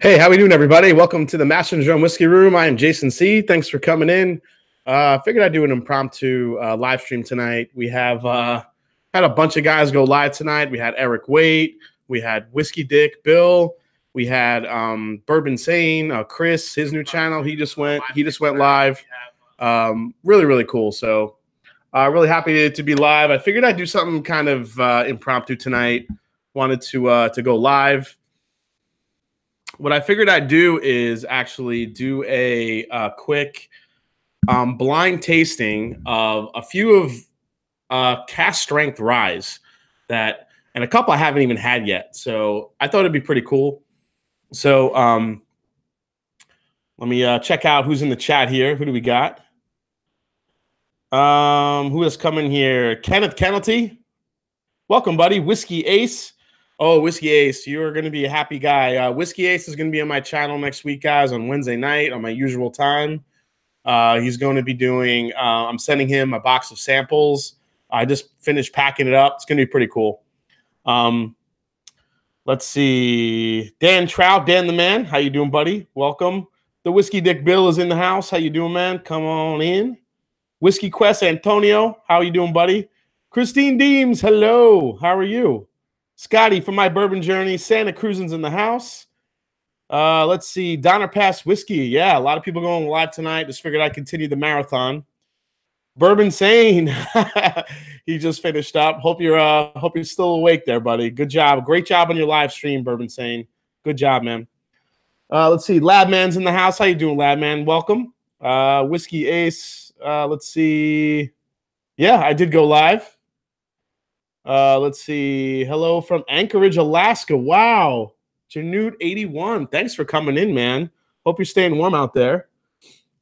Hey, how we doing, everybody? Welcome to the Masterson Drum Whiskey Room. I am Jason C. Thanks for coming in. Figured I'd do an impromptu live stream tonight. We have had a bunch of guys go live tonight. We had Eric Waite, we had Whiskey Dick Bill, we had Bourbon Sane, Chris, his new channel. He just went live. Really cool. So really happy to be live. I figured I'd do something kind of impromptu tonight. Wanted to go live. What I figured I'd do is actually do a quick blind tasting of a few of cast strength ryes and a couple I haven't even had yet. So I thought it'd be pretty cool. So let me check out who's in the chat here. Who do we got? Who is coming here? Kenneth Kennelty. Welcome, buddy. Whisky Ace. Oh, Whisky Ace, you're going to be a happy guy. Whisky Ace is going to be on my channel next week, guys, on Wednesday night on my usual time. He's going to be doing, I'm sending him a box of samples. I just finished packing it up. It's going to be pretty cool. Let's see. Dan Trout, Dan the man. How you doing, buddy? Welcome. The Whiskey Dick Bill is in the house. How you doing, man? Come on in. Whiskey Quest Antonio. How you doing, buddy? Christine Deems. Hello. How are you? Scotty from My Bourbon Journey. Santa Cruz's in the house. Let's see. Donner Pass Whiskey. Yeah, a lot of people going live tonight. Just figured I'd continue the marathon. Bourbon Sane. He just finished up. Hope you're still awake there, buddy. Good job. Great job on your live stream, Bourbon Sane. Good job, man. Let's see. Labman's in the house. How you doing, Labman? Welcome. Whiskey Ace. Let's see. Yeah, I did go live. Let's see. Hello from Anchorage, Alaska. Wow. Janute81. Thanks for coming in, man. Hope you're staying warm out there.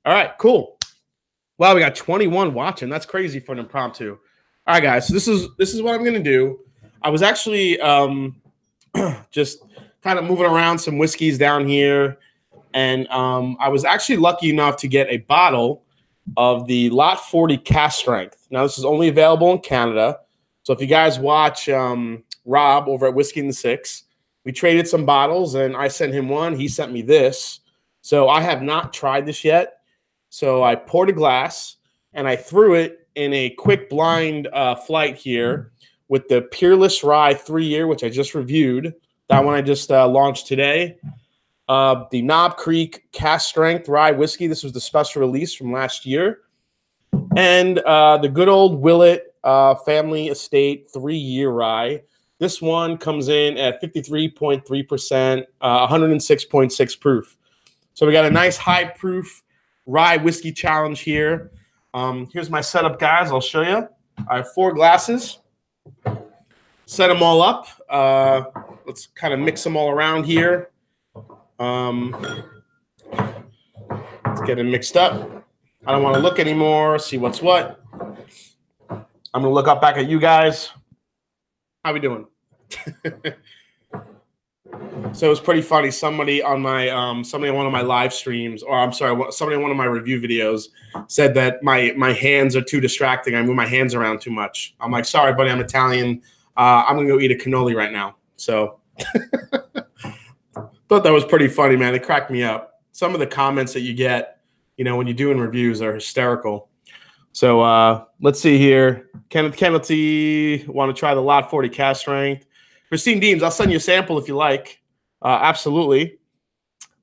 All right, cool. Wow, we got 21 watching. That's crazy for an impromptu. All right, guys. So this is what I'm gonna do. I was actually just kind of moving around some whiskeys down here, and I was actually lucky enough to get a bottle of the Lot 40 Cask Strength. Now, this is only available in Canada. So if you guys watch Rob over at Whiskey and the Six, we traded some bottles, and I sent him one. He sent me this. So I have not tried this yet. So I poured a glass, and I threw it in a quick blind flight here with the Peerless Rye 3-year, which I just reviewed. That one I just launched today. The Knob Creek Cask Strength Rye Whiskey. This was the special release from last year. And the good old Willet Family Estate 3-year rye. This one comes in at 53.3%, 106.6 proof. So we got a nice high proof rye whiskey challenge here. Here's my setup, guys. I'll show you. I have 4 glasses. Set them all up. Let's kind of mix them all around here. Let's get it mixed up. I don't want to look anymore. See what's what. I'm going to look up back at you guys. How we doing? So it's pretty funny. Somebody on my somebody on one of my live streams, or I'm sorry, somebody on one of my review videos said that my hands are too distracting. I move my hands around too much. I'm like, sorry, buddy, I'm Italian. I'm going to go eat a cannoli right now. So thought that was pretty funny, man. It cracked me up. Some of the comments that you get, you know, when you're doing reviews are hysterical. So let's see here. Kenneth Kennelty, want to try the Lot 40 Cask Strength. Christine Deems, I'll send you a sample if you like. Absolutely.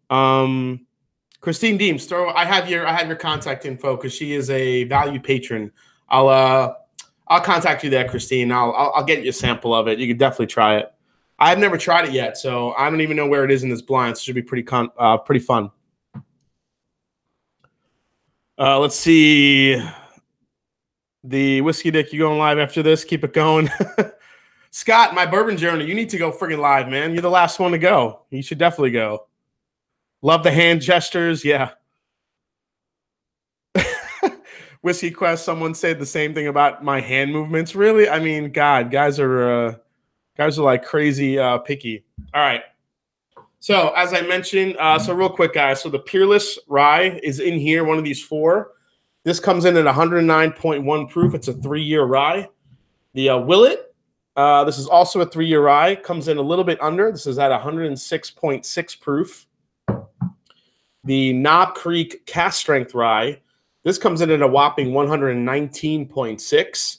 Christine Deems, I have your contact info because she is a valued patron. I'll contact you there, Christine. I'll get you a sample of it. You could definitely try it. I've never tried it yet, so I don't even know where it is in this blind. So it should be pretty fun. Let's see. The Whiskey Dick, you going live after this? Keep it going. Scott, My Bourbon Journey, you need to go friggin' live, man. You're the last one to go. You should definitely go. Love the hand gestures. Yeah. Whiskey Quest, someone said the same thing about my hand movements. Really? I mean, God, guys are like crazy picky. All right. So as I mentioned, so real quick, guys. So the Peerless Rye is in here, one of these 4. This comes in at 109.1 proof. It's a 3-year rye. The Willet, this is also a 3-year rye. Comes in a little bit under. This is at 106.6 proof. the Knob Creek Cast Strength Rye. This comes in at a whopping 119.6.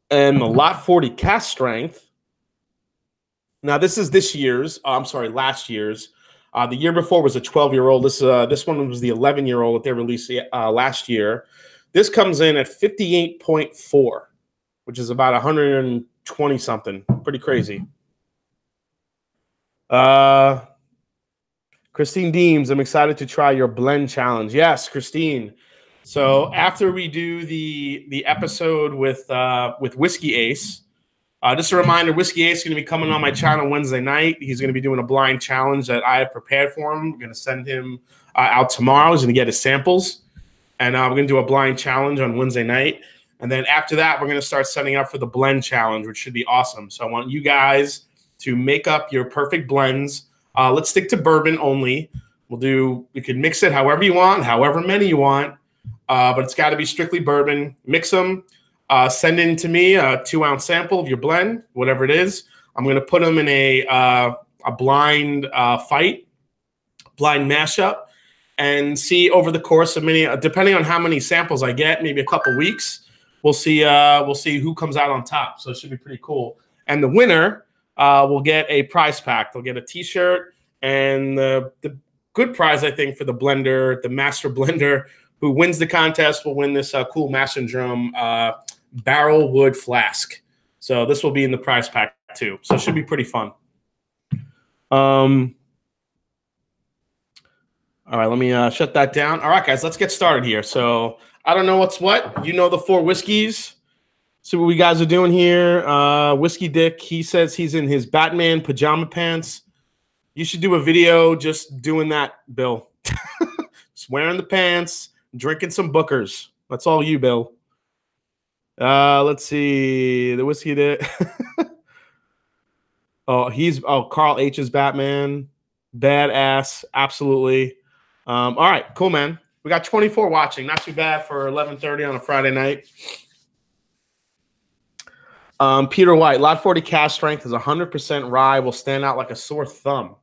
And the Lot 40 Cast Strength. Now, this is this year's. I'm sorry, last year's. The year before was a 12-year-old. This one was the 11-year-old that they released last year. This comes in at 58.4, which is about 120 something. Pretty crazy. Christine Deems, I'm excited to try your blend challenge. Yes, Christine. So after we do the episode with Whisky Ace, just a reminder, Whisky Ace is going to be coming on my channel Wednesday night. He's going to be doing a blind challenge that I have prepared for him. I'm going to send him out tomorrow. He's going to get his samples. And we're going to do a blind challenge on Wednesday night. And then after that, we're going to start setting up for the blend challenge, which should be awesome. So I want you guys to make up your perfect blends. Let's stick to bourbon only. You can mix it however you want, however many you want. But it's got to be strictly bourbon. Mix them. Send in to me a 2-ounce sample of your blend, whatever it is. I'm going to put them in a blind fight, blind mashup, and see over the course of depending on how many samples I get, maybe a couple weeks, we'll see who comes out on top. So it should be pretty cool. And the winner will get a prize pack. They'll get a T-shirt, and the good prize, I think, for the blender, the master blender who wins the contest will win this cool Masterson barrel wood flask. So this will be in the prize pack too. So it should be pretty fun. All right, let me shut that down. All right, guys, let's get started here. So I don't know what's what. You know the 4 whiskeys. See what we guys are doing here. Whiskey Dick, he says he's in his Batman pajama pants. You should do a video just doing that, Bill. Just wearing the pants, drinking some Bookers. That's all you, Bill. Let's see. The Whiskey Dick. Carl H's Batman. Badass. Absolutely. All right, cool, man. We got 24 watching. Not too bad for 11:30 on a Friday night. Peter White, Lot 40 Cast Strength is 100% rye. Will stand out like a sore thumb.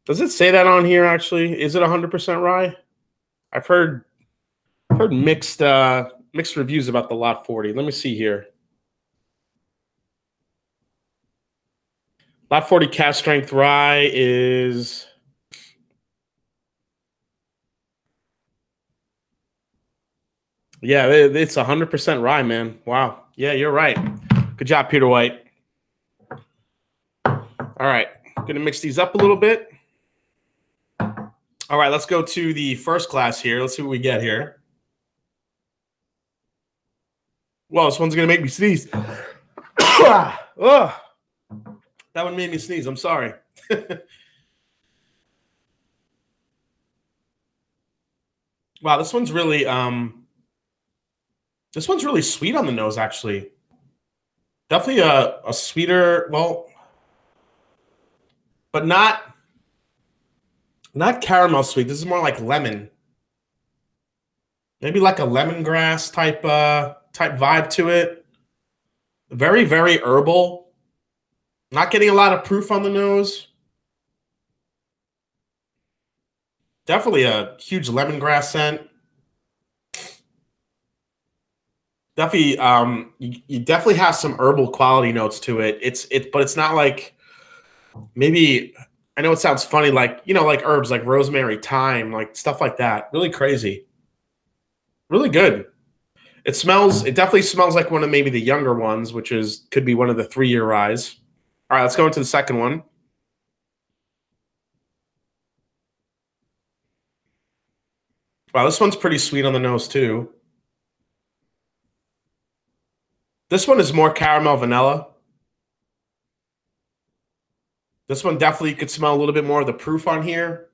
Does it say that on here, actually? Is it 100% rye? I've heard mixed reviews about the Lot 40. Let me see here. Lot 40 Cast Strength rye is... Yeah, it's 100% rye, man. Wow. Yeah, you're right. Good job, Peter White. All right. Going to mix these up a little bit. All right, let's go to the first class here. Let's see what we get here. Well, this one's going to make me sneeze. Oh, that one made me sneeze. I'm sorry. Wow, this one's really sweet on the nose, actually. Definitely a sweeter, well, but not caramel sweet. This is more like lemon. Maybe like a lemongrass type vibe to it. Very, very herbal. Not getting a lot of proof on the nose. Definitely a huge lemongrass scent. Definitely, you definitely have some herbal quality notes to it. But it's not like, maybe, I know it sounds funny, like, you know, like herbs like rosemary, thyme, like stuff like that. Really crazy. Really good. It definitely smells like one of maybe the younger ones, which could be one of the 3-year ryes. All right, let's go into the second one. Wow, this one's pretty sweet on the nose too. This one is more caramel vanilla. This one definitely could smell a little bit more of the proof on here.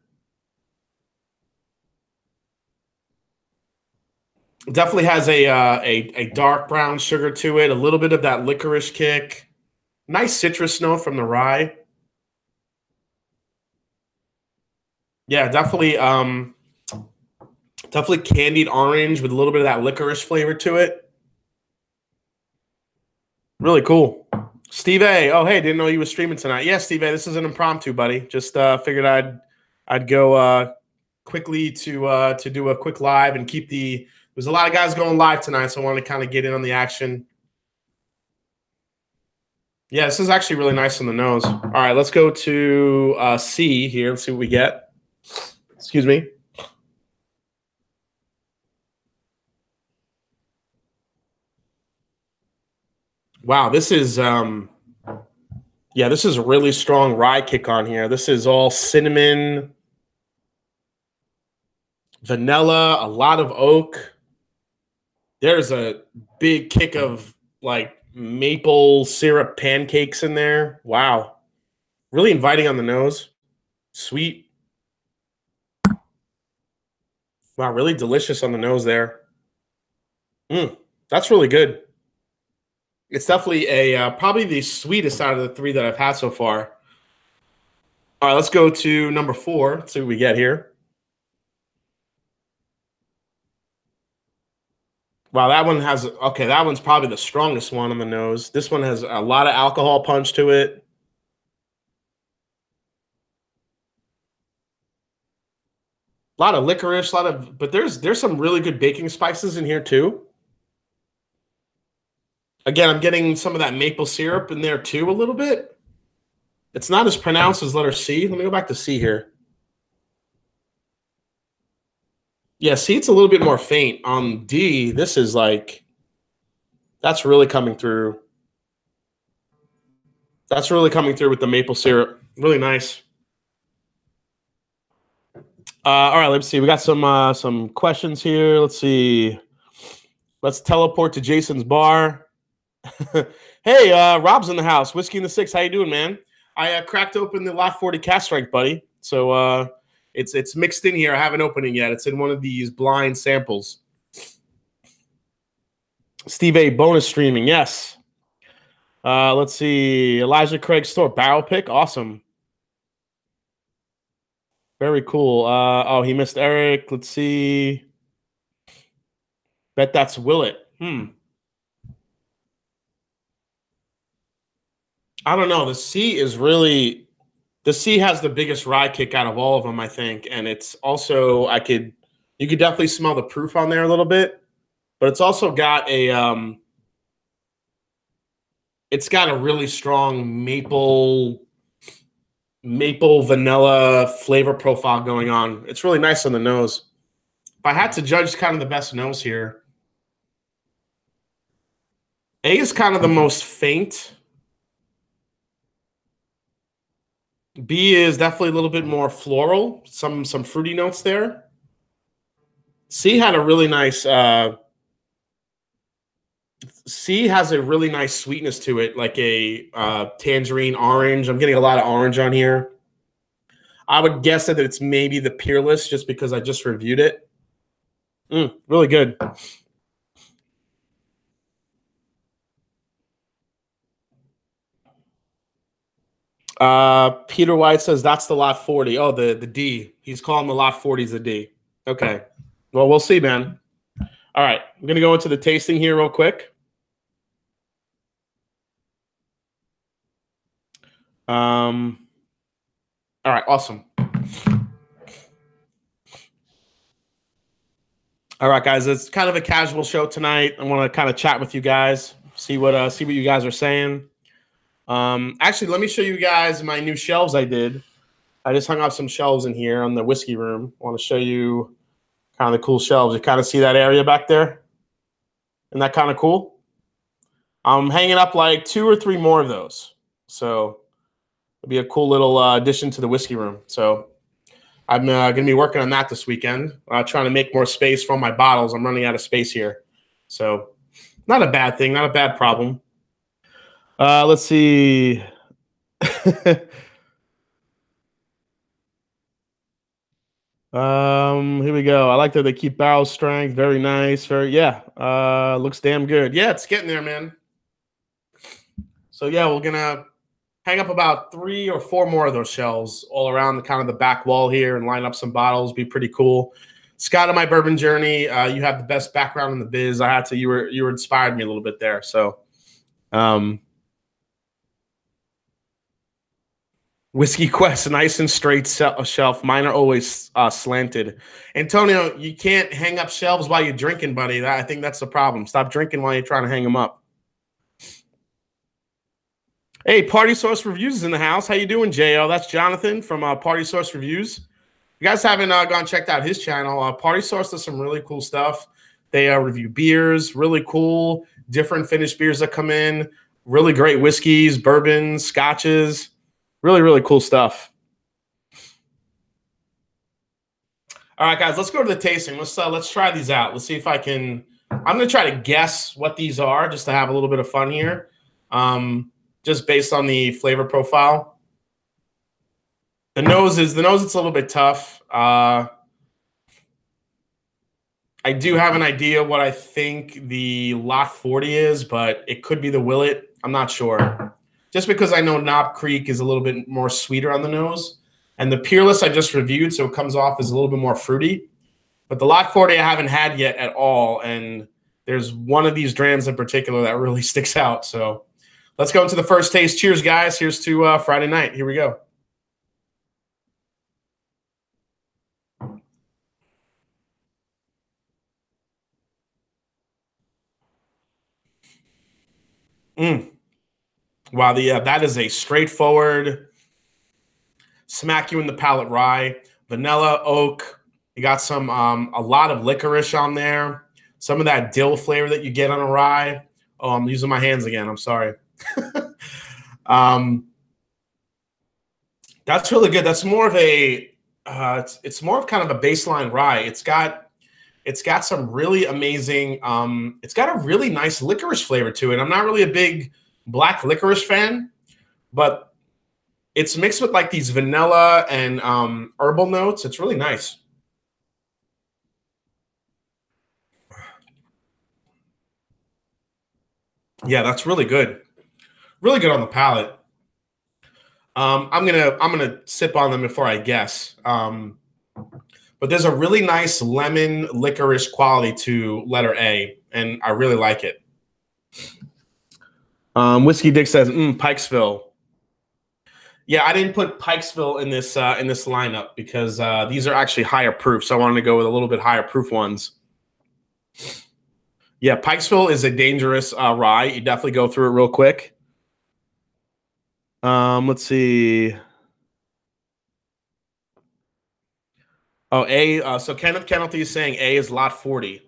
It definitely has a dark brown sugar to it, a little bit of that licorice kick. Nice citrus note from the rye. Yeah, definitely candied orange with a little bit of that licorice flavor to it. Really cool. Steve A. Oh, hey, didn't know you were streaming tonight. Yeah, Steve A, this is an impromptu, buddy. Just figured I'd I'd go quickly to do a quick live and keep the. There's a lot of guys going live tonight, so I want to kind of get in on the action. Yeah, this is actually really nice on the nose. All right, let's go to C here. Let's see what we get. Excuse me. Wow, this is yeah, this is a really strong rye kick on here. This is all cinnamon, vanilla, a lot of oak. There's a big kick of like maple syrup pancakes in there. Wow. Really inviting on the nose. Sweet. Wow, really delicious on the nose there. That's really good. It's definitely a probably the sweetest out of the three that I've had so far. All right, let's go to number 4. Let's see what we get here. Wow, that one has, okay, that one's probably the strongest one on the nose. This one has a lot of alcohol punch to it. A lot of licorice, but there's some really good baking spices in here too. Again, I'm getting some of that maple syrup in there too a little bit. It's not as pronounced as letter C. Let me go back to C here. Yeah, C, it's a little bit more faint. On D, this is like, that's really coming through. That's really coming through with the maple syrup. Really nice. All right, let's see. We got some questions here. Let's see. Let's teleport to Jason's bar. Hey, Rob's in the house. Whiskey in the 6. How you doing, man? I cracked open the Lot 40 cast strength, buddy. So it's mixed in here. I haven't opened it yet. It's in one of these blind samples. Steve A, bonus streaming. Yes. Let's see. Elijah Craig store barrel pick. Awesome. Very cool. Oh, he missed Eric. Let's see. Bet that's Willet. I don't know. The C has the biggest rye kick out of all of them, I think. And it's also, you could definitely smell the proof on there a little bit, but it's also got it's got a really strong maple vanilla flavor profile going on. It's really nice on the nose. If I had to judge kind of the best nose here, A is kind of the most faint. B is definitely a little bit more floral, some fruity notes there. C had a really nice C has a really nice sweetness to it, like a tangerine orange. I'm getting a lot of orange on here. I would guess that it's maybe the Peerless just because I just reviewed it. Really good. Peter White says that's the Lot 40. Oh, the D. He's calling the Lot 40s the D. Okay. Well, we'll see, man. All right. I'm going to go into the tasting here real quick. All right. Awesome. All right, guys. It's kind of a casual show tonight. I want to kind of chat with you guys, see what you guys are saying. Actually, let me show you guys my new shelves I did. I just hung up some shelves in here on the whiskey room. I want to show you kind of the cool shelves. You kind of see that area back there? Isn't that kind of cool? I'm hanging up like 2 or 3 more of those. So it'll be a cool little addition to the whiskey room. So I'm going to be working on that this weekend, trying to make more space for my bottles. I'm running out of space here. So not a bad thing, not a bad problem. Let's see. Here we go. I like that they keep barrel strength. Very nice. Looks damn good. Yeah, it's getting there, man. So yeah, we're gonna hang up about 3 or 4 more of those shelves all around the kind of the back wall here and line up some bottles. Be pretty cool. Scott, on my bourbon journey, you have the best background in the biz. You were inspired me a little bit there. So, Whiskey Quest, nice and straight shelf. Mine are always slanted. Antonio, you can't hang up shelves while you're drinking, buddy. I think that's the problem. Stop drinking while you're trying to hang them up. Hey, Party Source Reviews is in the house. How you doing, JL? That's Jonathan from Party Source Reviews. If you guys haven't gone checked out his channel, Party Source does some really cool stuff. They review beers, really cool, different finished beers that come in, really great whiskeys, bourbons, scotches. Really, really cool stuff. All right, guys, let's go to the tasting. Let's try these out. Let's see if I can. I'm going to try to guess what these are just to have a little bit of fun here, just based on the flavor profile. The nose, it's a little bit tough. I do have an idea what I think the Lot 40 is, but it could be the Willet. I'm not sure. Just because I know Knob Creek is a little bit more sweeter on the nose. And the Peerless I just reviewed, so it comes off as a little bit more fruity. But the Lot 40 I haven't had yet at all. And there's one of these drams in particular that really sticks out. So let's go into the first taste. Cheers, guys. Here's to Friday night. Here we go. Wow, that is a straightforward, smack you in the palate rye, vanilla, oak. You got some a lot of licorice on there. Some of that dill flavor that you get on a rye. Oh, I'm using my hands again. I'm sorry. That's really good. That's more of a it's more of kind of a baseline rye. It's got some really amazing. It's got a really nice licorice flavor to it. I'm not really a big black licorice fan, but it's mixed with like these vanilla and herbal notes. It's really nice. Yeah, that's really good. Really good on the palate. I'm gonna sip on them before I guess. But there's a really nice lemon licorice quality to letter A, and I really like it. Whiskey Dick says, Pikesville. Yeah, I didn't put Pikesville in this lineup because these are actually higher proof, so I wanted to go with a little bit higher proof ones. Yeah, Pikesville is a dangerous rye. You definitely go through it real quick. Let's see. Oh, A. So Kenneth Kennelty is saying A is Lot 40.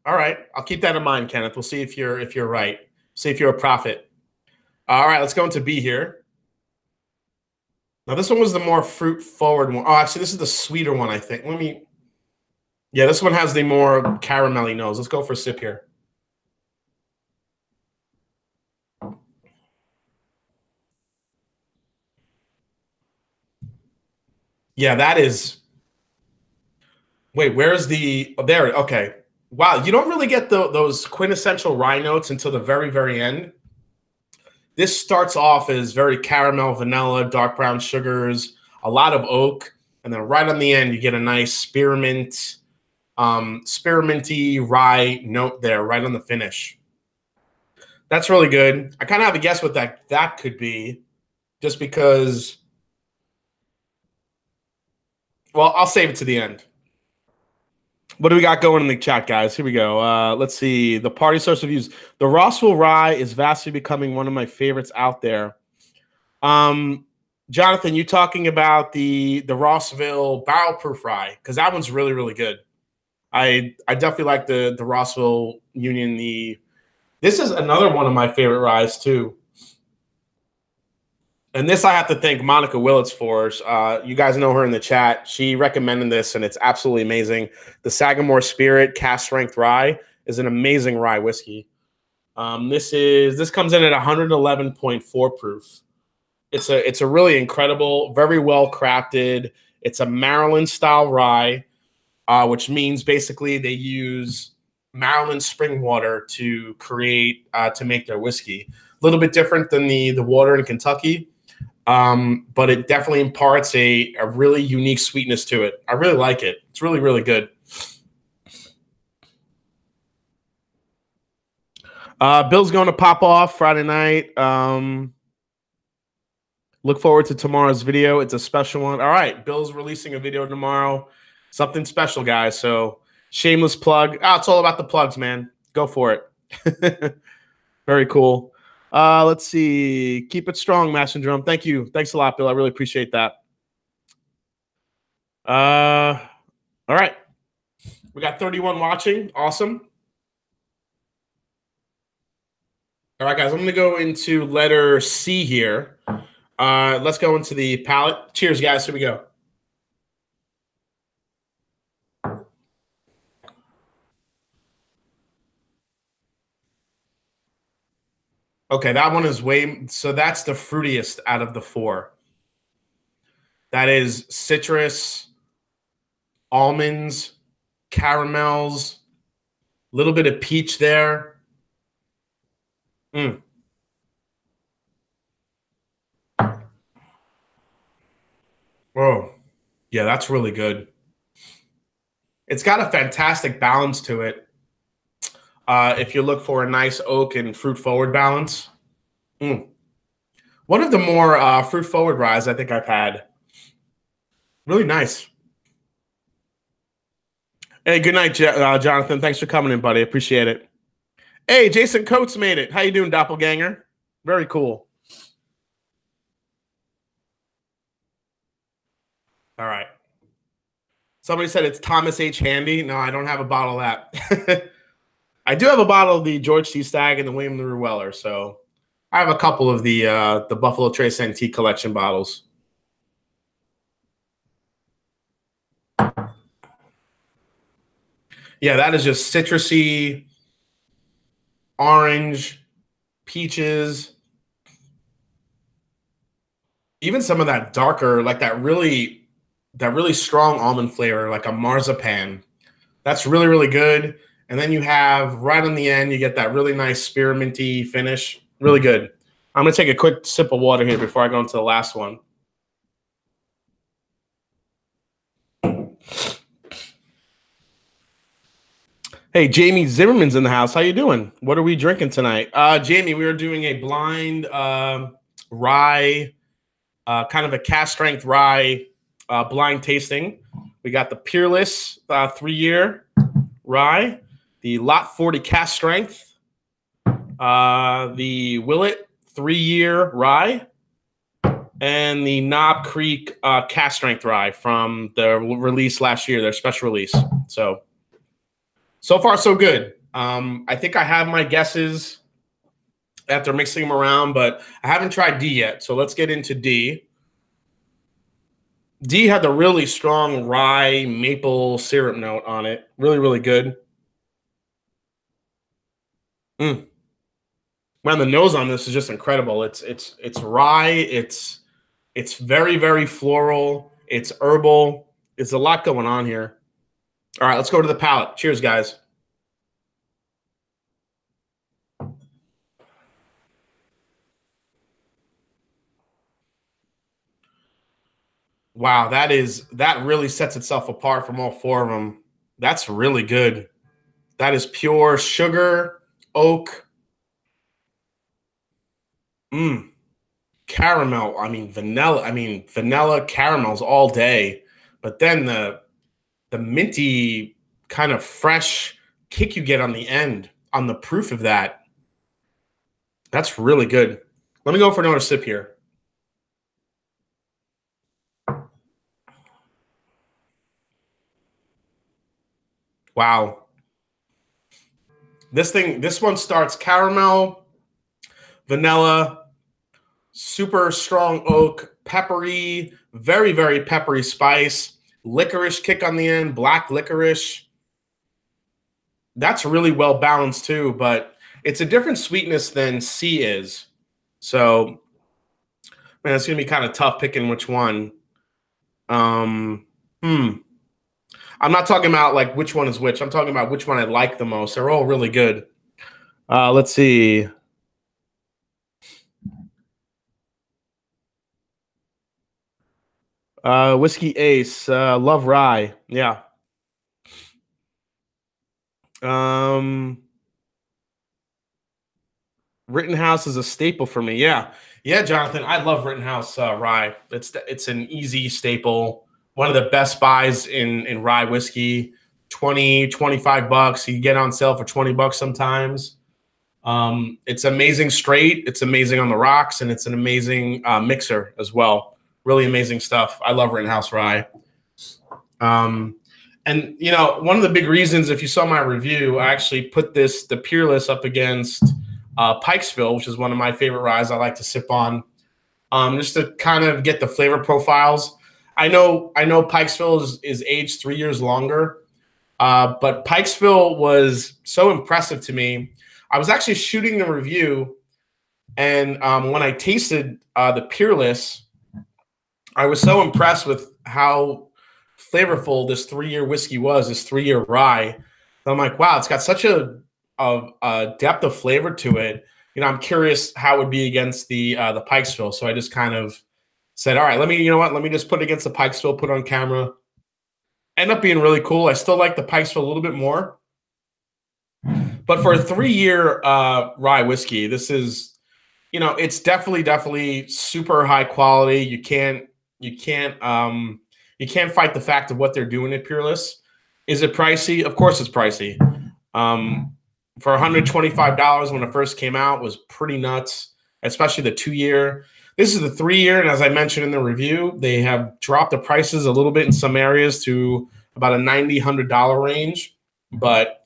All right, I'll keep that in mind, Kenneth. We'll see if you're right. See if you're a prophet. All right, let's go into B here. Now this one was the more fruit forward one. Oh, actually, this is the sweeter one, I think. Yeah, this one has the more caramelly nose. Let's go for a sip here. Yeah, that is. Wait, where's the? Oh, there. Okay. Wow, you don't really get those quintessential rye notes until the very, very end. This starts off as very caramel, vanilla, dark brown sugars, a lot of oak, and then right on the end you get a nice spearmint, spearminty rye note there, right on the finish. That's really good. I kind of have a guess what that could be, just because. Well, I'll save it to the end. What do we got going in the chat, guys? Here we go. Let's see. The Party Source Reviews. The Rossville Rye is vastly becoming one of my favorites out there. Jonathan, you talking about the Rossville barrel proof rye? Because that one's really, really good. I definitely like the Rossville Union. This is another one of my favorite ryes too. And this I have to thank Monica Willits for. You guys know her in the chat. She recommended this, and it's absolutely amazing. The Sagamore Spirit Cast Strength Rye is an amazing rye whiskey. This comes in at 111.4 proof. It's a really incredible, very well crafted. It's a Maryland style rye, which means basically they use Maryland spring water to create to make their whiskey. A little bit different than the water in Kentucky. But it definitely imparts a really unique sweetness to it. I really like it. It's really, really good. Bill's going to pop off Friday night. Look forward to tomorrow's video. It's a special one. All right, Bill's releasing a video tomorrow. Something special, guys. So shameless plug. Oh, it's all about the plugs, man. Go for it. Very cool. Let's see. Keep it strong, Master Drum. Thank you. Thanks a lot, Bill. I really appreciate that. All right. We got 31 watching. Awesome. All right, guys. I'm going to go into letter C here. Let's go into the palate. Cheers, guys. Here we go. Okay, that one is so that's the fruitiest out of the four. That is citrus, almonds, caramels, a little bit of peach there. Oh, yeah, that's really good. It's got a fantastic balance to it. If you look for a nice oak and fruit forward balance. One of the more fruit forward ryes I think I've had. Really nice. Hey, good night, Jonathan. Thanks for coming in, buddy. Appreciate it. Hey, Jason Coates made it. How you doing, doppelganger? Very cool. All right. Somebody said it's Thomas H. Handy. No, I don't have a bottle of that. I do have a bottle of the George C. Stagg and the William LaRue Weller. So I have a couple of the Buffalo Trace Antique Collection bottles. Yeah, that is just citrusy, orange, peaches. Even some of that darker, like that really strong almond flavor, like a marzipan. That's really, really good. And then you have right on the end, you get that really nice spearminty finish. Really good. I'm going to take a quick sip of water here before I go into the last one. Hey, Jamie Zimmerman's in the house. How you doing? What are we drinking tonight? Jamie, we are doing a blind rye, kind of a cast strength rye blind tasting. We got the Peerless 3-year rye, the Lot 40 cast strength, the Willet 3-year rye, and the Knob Creek cast strength rye from the release last year, their special release. So far, so good. I think I have my guesses after mixing them around, but I haven't tried D yet. So let's get into D. D had the really strong rye maple syrup note on it. Really, really good. Man, the nose on this is just incredible. It's rye. It's very, very floral. It's herbal. It's a lot going on here. All right, let's go to the palate. Cheers, guys. Wow, that really sets itself apart from all four of them. That's really good. That is pure sugar, oak, caramel. I mean vanilla caramels all day. But then the minty kind of fresh kick you get on the end on the proof of that. That's really good. Let me go for another sip here. Wow. This one starts caramel, vanilla, super strong oak, peppery, very, very peppery spice, licorice kick on the end, black licorice. That's really well balanced too, but it's a different sweetness than C is. So, man, it's going to be kind of tough picking which one. I'm not talking about like which one is which. I'm talking about which one I like the most. They're all really good. Let's see. Whisky Ace, love rye. Yeah. Rittenhouse is a staple for me. Yeah. Yeah, Jonathan, I love Rittenhouse rye. It's an easy staple. One of the best buys in rye whiskey. 20, 25 bucks. You get on sale for 20 bucks sometimes. It's amazing straight. It's amazing on the rocks, and it's an amazing mixer as well. Really amazing stuff. I love Rittenhouse rye. And you know, one of the big reasons, if you saw my review, I actually put the Peerless up against Pikesville, which is one of my favorite ryes I like to sip on, just to kind of get the flavor profiles. I know Pikesville is aged 3 years longer, but Pikesville was so impressive to me. I was actually shooting the review, and when I tasted the Peerless, I was so impressed with how flavorful this 3-year whiskey was, this 3-year rye. And I'm like, wow, it's got such a depth of flavor to it. You know, I'm curious how it would be against the Pikesville. So I just kind of said, all right, let me just put it against the Pikesville, put it on camera. End up being really cool. I still like the Pikesville a little bit more. But for a 3-year rye whiskey, this is, you know, it's definitely super high quality. You can't fight the fact of what they're doing at Peerless. Is it pricey? Of course it's pricey. For $125 when it first came out was pretty nuts, especially the 2-year. This is the 3-year, and as I mentioned in the review, they have dropped the prices a little bit in some areas to about a $90, $100 range. But,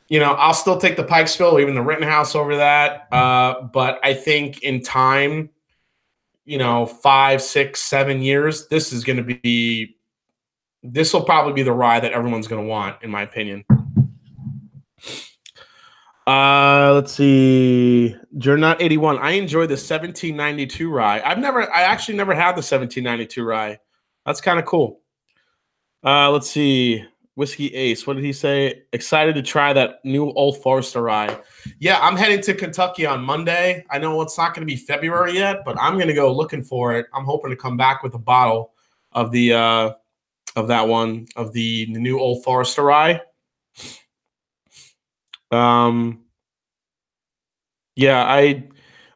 you know, I'll still take the Pikesville, even the Rittenhouse over that. But I think in time, you know, 5, 6, 7 years, this will probably be the rye that everyone's going to want, in my opinion. Let's see. Journat 81. I enjoy the 1792 rye. I actually never had the 1792 rye. That's kind of cool. Let's see. Whisky Ace. What did he say? Excited to try that new Old Forester rye. Yeah, I'm heading to Kentucky on Monday. I know it's not going to be February yet, but I'm going to go looking for it. I'm hoping to come back with a bottle of the new Old Forester rye. Yeah,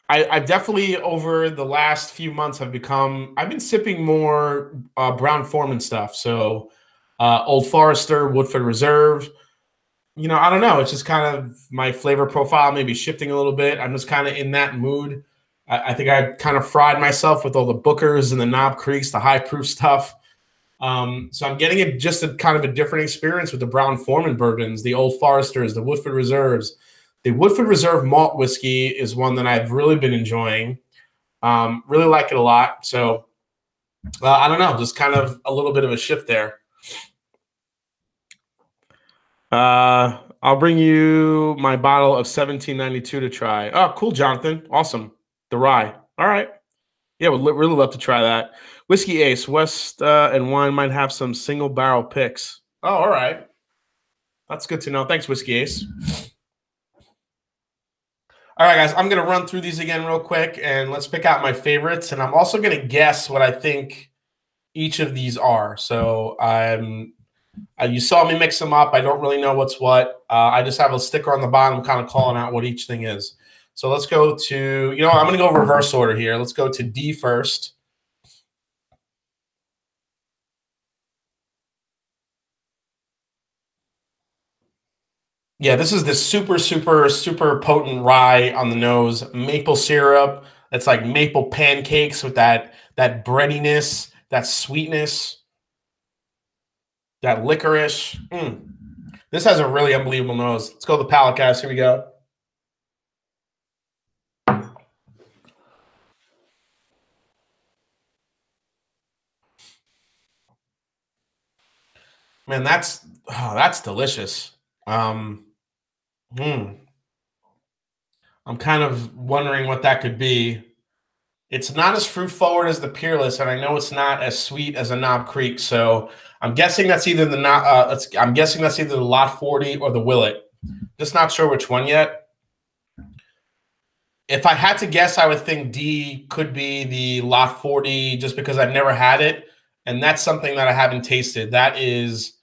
I've definitely over the last few months I've been sipping more Brown-Forman stuff. So Old Forester, Woodford Reserve. You know, I don't know. It's just kind of my flavor profile maybe shifting a little bit. I'm just kind of in that mood. I think I kind of fried myself with all the Bookers and the Knob Creeks, the high proof stuff. So I'm getting just a kind of a different experience with the Brown-Forman bourbons, the Old Foresters, the Woodford Reserves. The Woodford Reserve malt whiskey is one that I've really been enjoying. Really like it a lot. So I don't know, just kind of a little bit of a shift there. I'll bring you my bottle of 1792 to try. Oh, cool, Jonathan. Awesome. The rye. All right. Yeah, would really love to try that. Whisky Ace, West and Wine might have some single barrel picks. Oh, all right. That's good to know. Thanks, Whisky Ace. All right, guys, I'm going to run through these again real quick, and let's pick out my favorites. And I'm also going to guess what I think each of these are. So you saw me mix them up. I don't really know what's what. I just have a sticker on the bottom kind of calling out what each thing is. So let's go to, you know, I'm going to go reverse order here. Let's go to D first. Yeah, this is the super, super, super potent rye on the nose. Maple syrup. That's like maple pancakes with that breadiness, that sweetness, that licorice. This has a really unbelievable nose. Let's go to the palate, guys. Here we go. Man, that's delicious. I'm kind of wondering what that could be. It's not as fruit forward as the Peerless, and I know it's not as sweet as a Knob Creek. So I'm guessing that's either the Lot 40 or the Willet. Just not sure which one yet. If I had to guess, I would think D could be the Lot 40, just because I've never had it, and that's something that I haven't tasted. That is,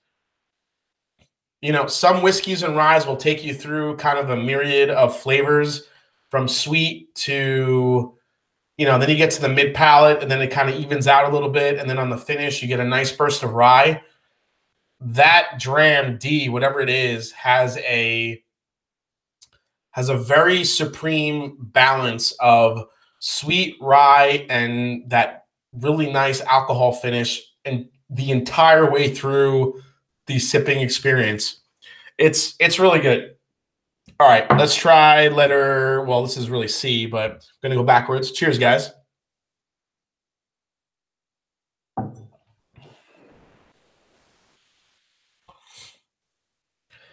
you know, some whiskeys and ryes will take you through kind of a myriad of flavors, from sweet to, then you get to the mid palate, and then it kind of evens out a little bit, and then on the finish, you get a nice burst of rye. That Dram D, whatever it is, has a very supreme balance of sweet rye and that really nice alcohol finish, and the entire way through the sipping experience. It's really good. All right, let's try letter. Well, this is really C, but I'm going to go backwards. Cheers, guys.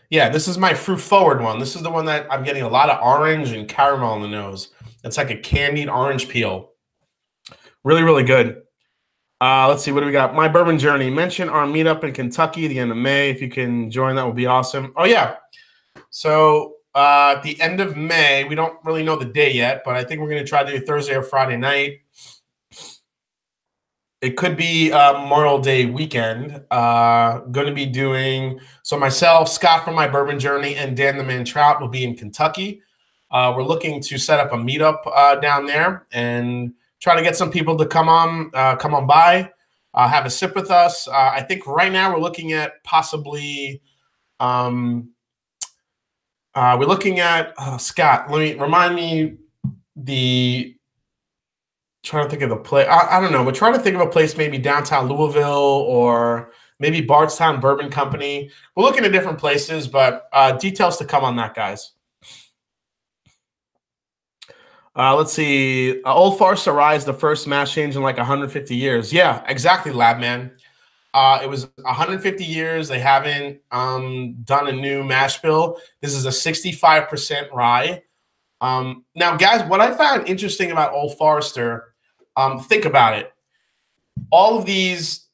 Yeah, this is my fruit forward one. This is the one that I'm getting a lot of orange and caramel in the nose. It's like a candied orange peel. Really, really good. Let's see, what do we got? My Bourbon Journey. Mention our meetup in Kentucky the end of May. If you can join, that would be awesome. Oh, yeah. So at the end of May, we don't really know the day yet, but I think we're going to try to do Thursday or Friday night. It could be Memorial Day weekend. Going to be doing, so myself, Scott from My Bourbon Journey, and Dan the Man Trout will be in Kentucky. We're looking to set up a meetup down there and try to get some people to come on by, have a sip with us. I think right now we're looking at possibly, we're looking at, Scott, remind me trying to think of the place. I don't know. We're trying to think of a place maybe downtown Louisville or maybe Bardstown Bourbon Company. We're looking at different places, but details to come on that, guys. Let's see. Old Forester Rye is the first mash change in like 150 years. Yeah, exactly, Lab Man. It was 150 years. They haven't done a new mash bill. This is a 65% rye. Now, guys, what I found interesting about Old Forester, think about it. All of these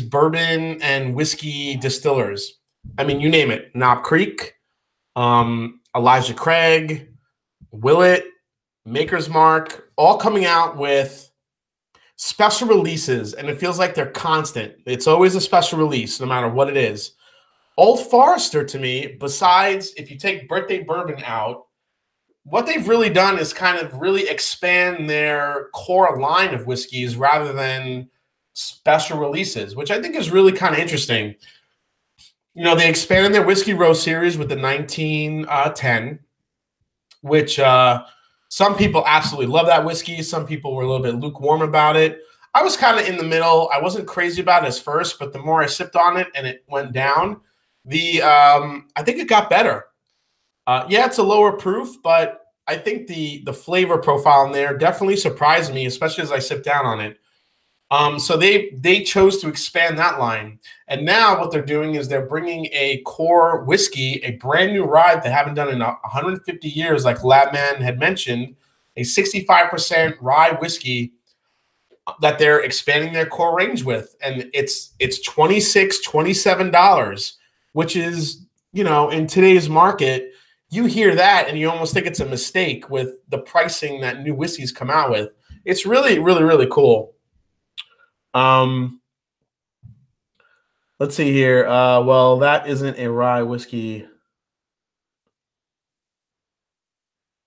bourbon and whiskey distillers, I mean, you name it, Knob Creek, Elijah Craig, Willett, Maker's Mark, all coming out with special releases, and it feels like they're constant. It's always a special release, no matter what it is. Old Forester, to me, besides if you take birthday bourbon out, what they've really done is kind of really expand their core line of whiskeys rather than special releases, which I think is really kind of interesting. They expanded their Whiskey Row series with the 1910, which some people absolutely love that whiskey. Some people were a little bit lukewarm about it. I was kind of in the middle. I wasn't crazy about it at first, but the more I sipped on it and it went down, I think it got better. Yeah, it's a lower proof, but I think the flavor profile in there definitely surprised me, especially as I sipped down on it. So they chose to expand that line. And now what they're doing is they're bringing a core whiskey, a brand new rye they haven't done in 150 years, like Labman had mentioned, a 65% rye whiskey that they're expanding their core range with. And it's $26, $27, which is, in today's market, you hear that and you almost think it's a mistake with the pricing that new whiskeys come out with. It's really, really, really cool. Let's see here. Well, that isn't a rye whiskey.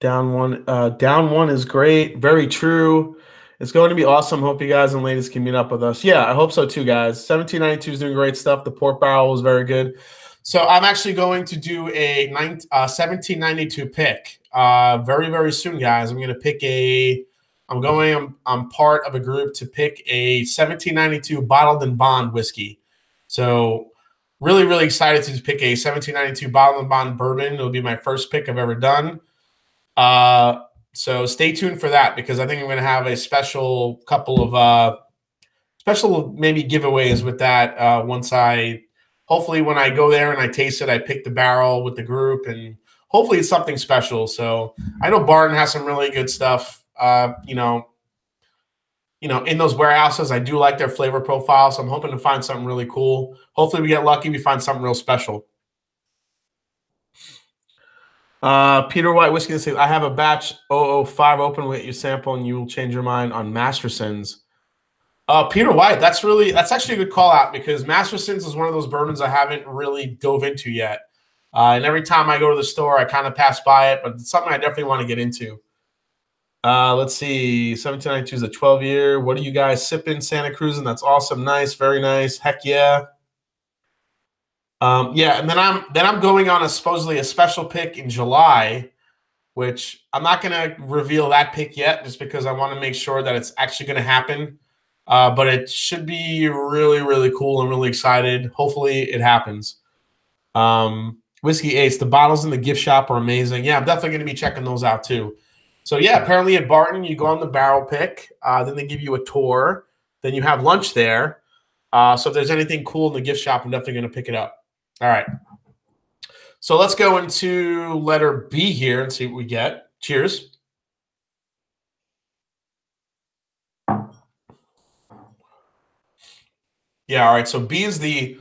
Down one is great. Very true. It's going to be awesome. Hope you guys and ladies can meet up with us. Yeah, I hope so too, guys. 1792 is doing great stuff. The port barrel was very good. So I'm actually going to do a 1792 pick very, very soon, guys. I'm going to pick I'm part of a group to pick a 1792 bottled and bond whiskey. So really, really excited to pick a 1792 bottled and bond bourbon. It'll be my first pick I've ever done. So stay tuned for that, because I think I'm going to have a special couple of special maybe giveaways with that hopefully when I go there and I taste it, I pick the barrel with the group, and hopefully it's something special. So I know Barton has some really good stuff. In those warehouses, I do like their flavor profile, so I'm hoping to find something really cool. Hopefully we get lucky, we find something real special. Peter White Whiskey says, I have a batch 005 open. We'll get you sample and you will change your mind on Mastersons. Peter White, that's actually a good call out, because Mastersons is one of those bourbons I haven't really dove into yet. And every time I go to the store, I kind of pass by it, but it's something I definitely want to get into. Let's see. 1792 is a 12-year. What are you guys sipping? Santa Cruz, and that's awesome. Nice, very nice. Heck yeah. Yeah, and then I'm going on supposedly a special pick in July, which I'm not gonna reveal that pick yet, just because I want to make sure that it's actually gonna happen. But it should be really, really cool. I'm really excited. Hopefully it happens. Whisky Ace, the bottles in the gift shop are amazing. Yeah, I'm definitely going to be checking those out too. So yeah, apparently at Barton, you go on the barrel pick. Then they give you a tour. Then you have lunch there. So if there's anything cool in the gift shop, I'm definitely going to pick it up. All right. So let's go into letter B here and see what we get. Cheers. Yeah, all right. So B is the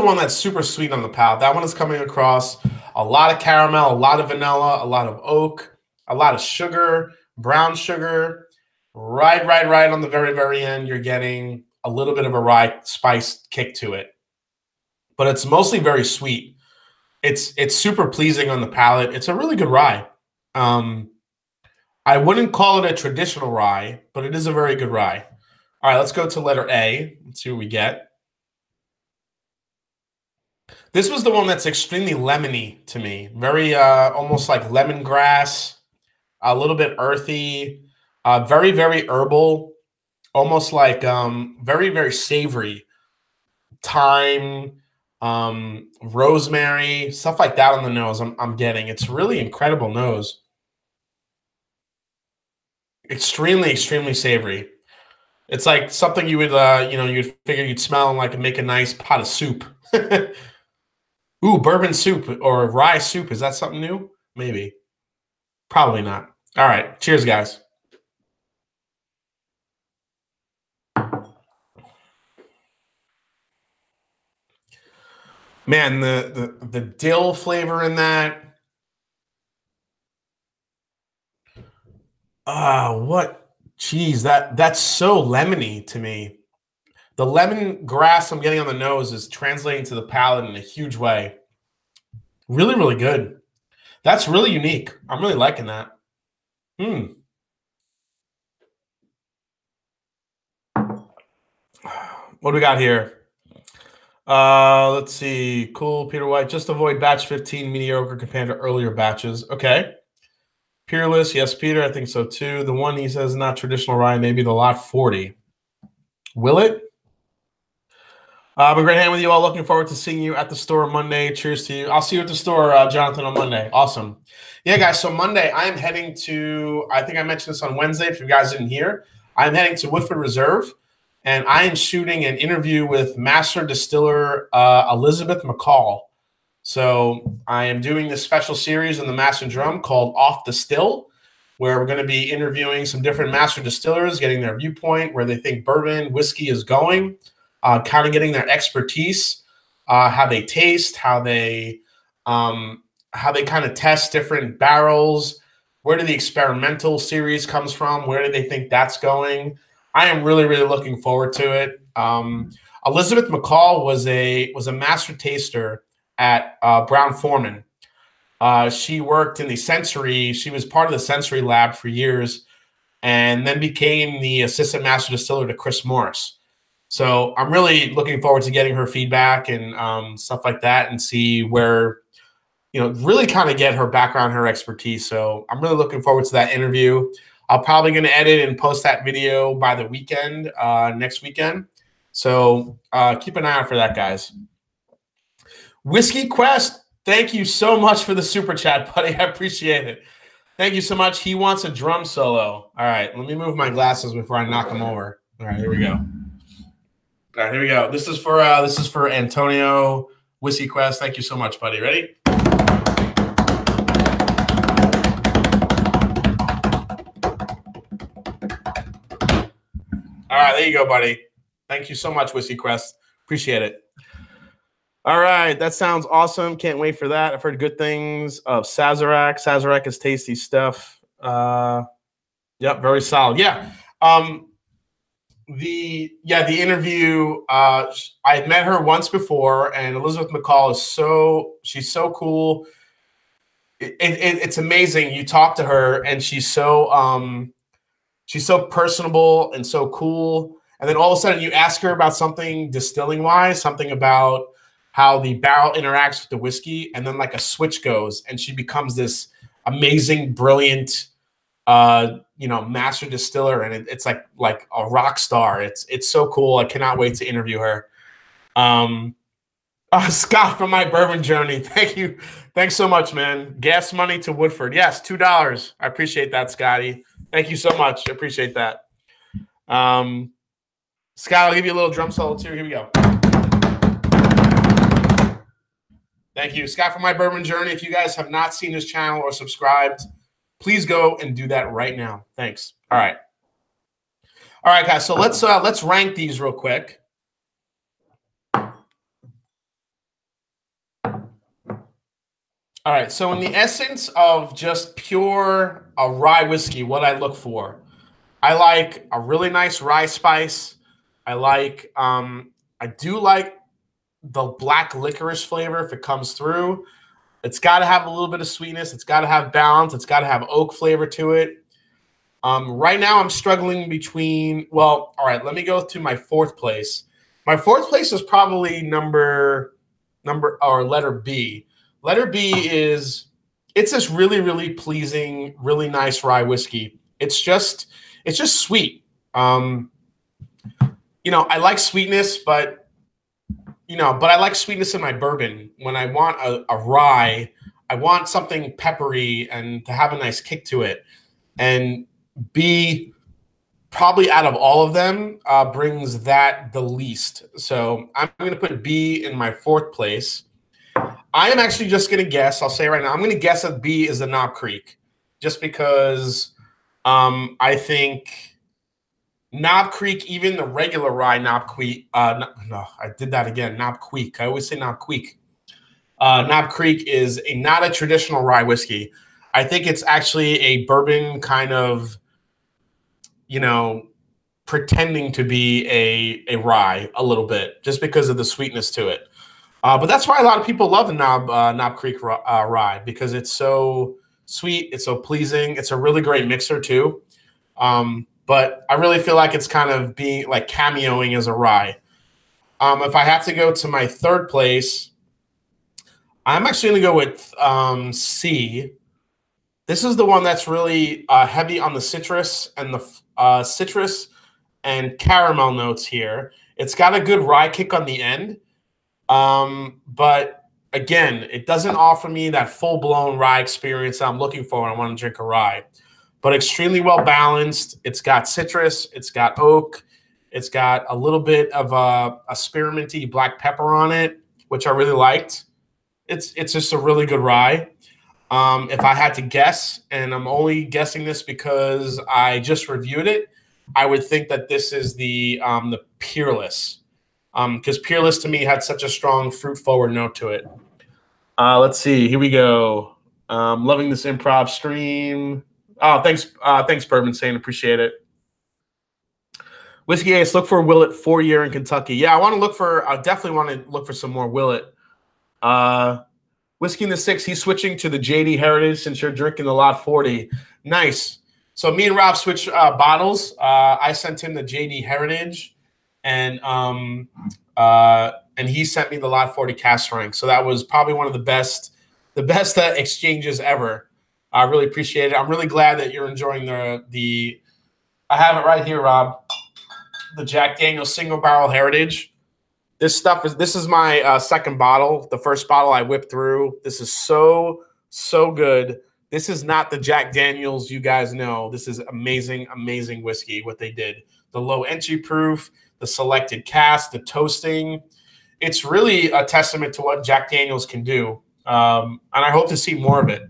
one that's super sweet on the palate. That one is coming across a lot of caramel, a lot of vanilla, a lot of oak, a lot of sugar, brown sugar. Right on the very, very end, you're getting a little bit of a rye spice kick to it. But it's mostly very sweet. It's super pleasing on the palate. It's a really good rye. I wouldn't call it a traditional rye, but it is a very good rye. All right, let's go to letter A. Let's see what we get. This was the one that's extremely lemony to me. Very almost like lemongrass, a little bit earthy, very, very herbal, almost like very, very savory. Thyme, rosemary, stuff like that on the nose I'm getting. It's really incredible nose. Extremely, extremely savory. It's like something you would, you'd figure you'd smell and like make a nice pot of soup. Ooh, bourbon soup or rye soup. Is that something new? Maybe. Probably not. All right. Cheers, guys. Man, the dill flavor in that. What? Jeez, that's so lemony to me. The lemongrass I'm getting on the nose is translating to the palate in a huge way. Really, really good. That's really unique. I'm really liking that. What do we got here? Let's see. Cool, Peter White. Just avoid batch 15 mediocre compared to earlier batches. Okay. Peerless. Yes, Peter. I think so too. The one he says not traditional rye, maybe the lot 40. Will it? I've been great hanging with you all. Looking forward to seeing you at the store Monday. Cheers to you. I'll see you at the store, Jonathan, on Monday. Awesome. Yeah, guys. So Monday, I am heading to, I think I mentioned this on Wednesday. If you guys didn't hear, I'm heading to Woodford Reserve, and I am shooting an interview with master distiller Elizabeth McCall. So I am doing this special series in the Master Drum called Off the Still, where we're going to be interviewing some different master distillers, getting their viewpoint, where they think bourbon, whiskey is going, kind of getting their expertise, how they taste, how they kind of test different barrels, where do the experimental series comes from, where do they think that's going. I am really, really looking forward to it. Elizabeth McCall was a master taster at Brown-Forman. She worked in the sensory. She was part of the sensory lab for years, and then became the assistant master distiller to Chris Morris. So I'm really looking forward to getting her feedback and stuff like that, and see where, really kind of get her background, her expertise. So I'm really looking forward to that interview. I'm probably going to edit and post that video by the weekend, next weekend. So keep an eye out for that, guys. Whiskey Quest, thank you so much for the super chat, buddy. I appreciate it. Thank you so much. He wants a drum solo. All right, let me move my glasses before I knock him over. All right, here we go. All right, here we go. This is for Antonio. Whiskey Quest, thank you so much, buddy. Ready? All right, there you go, buddy. Thank you so much, Whiskey Quest. Appreciate it. All right, that sounds awesome. Can't wait for that. I've heard good things of Sazerac. Sazerac is tasty stuff. Yep, very solid. Yeah. The interview, I had met her once before, and Elizabeth McCall is she's so cool. it's amazing. You talk to her, and she's so personable and so cool. And then all of a sudden, you ask her about something distilling wise, something about how the barrel interacts with the whiskey, and then like a switch goes, and she becomes this amazing, brilliant, master distiller, and it's like a rock star. It's so cool. I cannot wait to interview her. Scott from My Bourbon Journey. Thank you. Thanks so much, man. Gas money to Woodford. Yes, $2. I appreciate that, Scotty. Thank you so much. I appreciate that. Scott, I'll give you a little drum solo too. Here we go. Thank you. Scott from My Bourbon Journey. If you guys have not seen his channel or subscribed, please go and do that right now. Thanks. All right. All right, guys. So let's rank these real quick. All right, so in the essence of just pure rye whiskey, what I look for, I like a really nice rye spice. I like, I do like the black licorice flavor if it comes through. It's got to have a little bit of sweetness. It's got to have balance. It's got to have oak flavor to it. Right now I'm struggling between, well, all right, let me go to my fourth place. My fourth place is probably letter B. Letter B is, it's this really, really pleasing, really nice rye whiskey. It's just sweet. I like sweetness, but I like sweetness in my bourbon. When I want a rye, I want something peppery and to have a nice kick to it. And B, probably out of all of them, brings that the least. So I'm going to put B in my fourth place. I am actually just going to guess. I'll say right now, I'm going to guess that B is the Knob Creek, just because I think Knob Creek, even the regular rye Knob Creek, no, I did that again. Knob Creek. I always say Knob Creek. Knob Creek is not a traditional rye whiskey. I think it's actually a bourbon kind of, pretending to be a rye a little bit, just because of the sweetness to it. But that's why a lot of people love the Knob Creek rye, because it's so sweet, it's so pleasing. It's a really great mixer too. But I really feel like it's kind of being like cameoing as a rye. If I have to go to my third place, I'm actually going to go with C. This is the one that's really heavy on the citrus and the citrus and caramel notes here. It's got a good rye kick on the end. But again, it doesn't offer me that full-blown rye experience that I'm looking for when I want to drink a rye. But extremely well balanced. It's got citrus. It's got oak. It's got a little bit of a spearminty black pepper on it, which I really liked. It's just a really good rye. If I had to guess, and I'm only guessing this because I just reviewed it, I would think that this is the Peerless. Because Peerless to me had such a strong fruit-forward note to it. Let's see. Here we go. Loving this improv stream. Oh, thanks, Bourbon Sane. Appreciate it. Whisky Ace, look for Willet 4-year in Kentucky. Yeah, I definitely want to look for some more Willet. Whiskey in the 6, he's switching to the JD Heritage since you're drinking the Lot 40. Nice. So me and Rob switched bottles. I sent him the JD Heritage, and he sent me the Lot 40 cask strength. So that was probably one of the best exchanges ever. I really appreciate it. I'm really glad that you're enjoying the. I have it right here, Rob. The Jack Daniel's Single Barrel Heritage. This is my second bottle. The first bottle I whipped through. This is so good. This is not the Jack Daniel's you guys know. This is amazing, amazing whiskey, what they did. The low entry proof, the selected cask, the toasting. It's really a testament to what Jack Daniel's can do. And I hope to see more of it.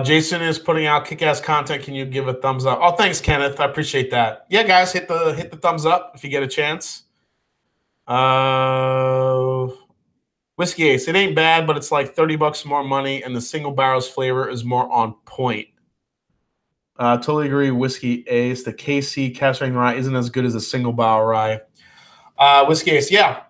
Jason is putting out kick-ass content. Can you give a thumbs up? Oh, thanks, Kenneth. I appreciate that. Yeah, guys, hit the thumbs up if you get a chance. Whisky Ace, it ain't bad, but it's like $30 more money, and the single barrel's flavor is more on point. Totally agree, Whisky Ace. The KC cask strength rye isn't as good as a single barrel rye. Whisky Ace, yeah.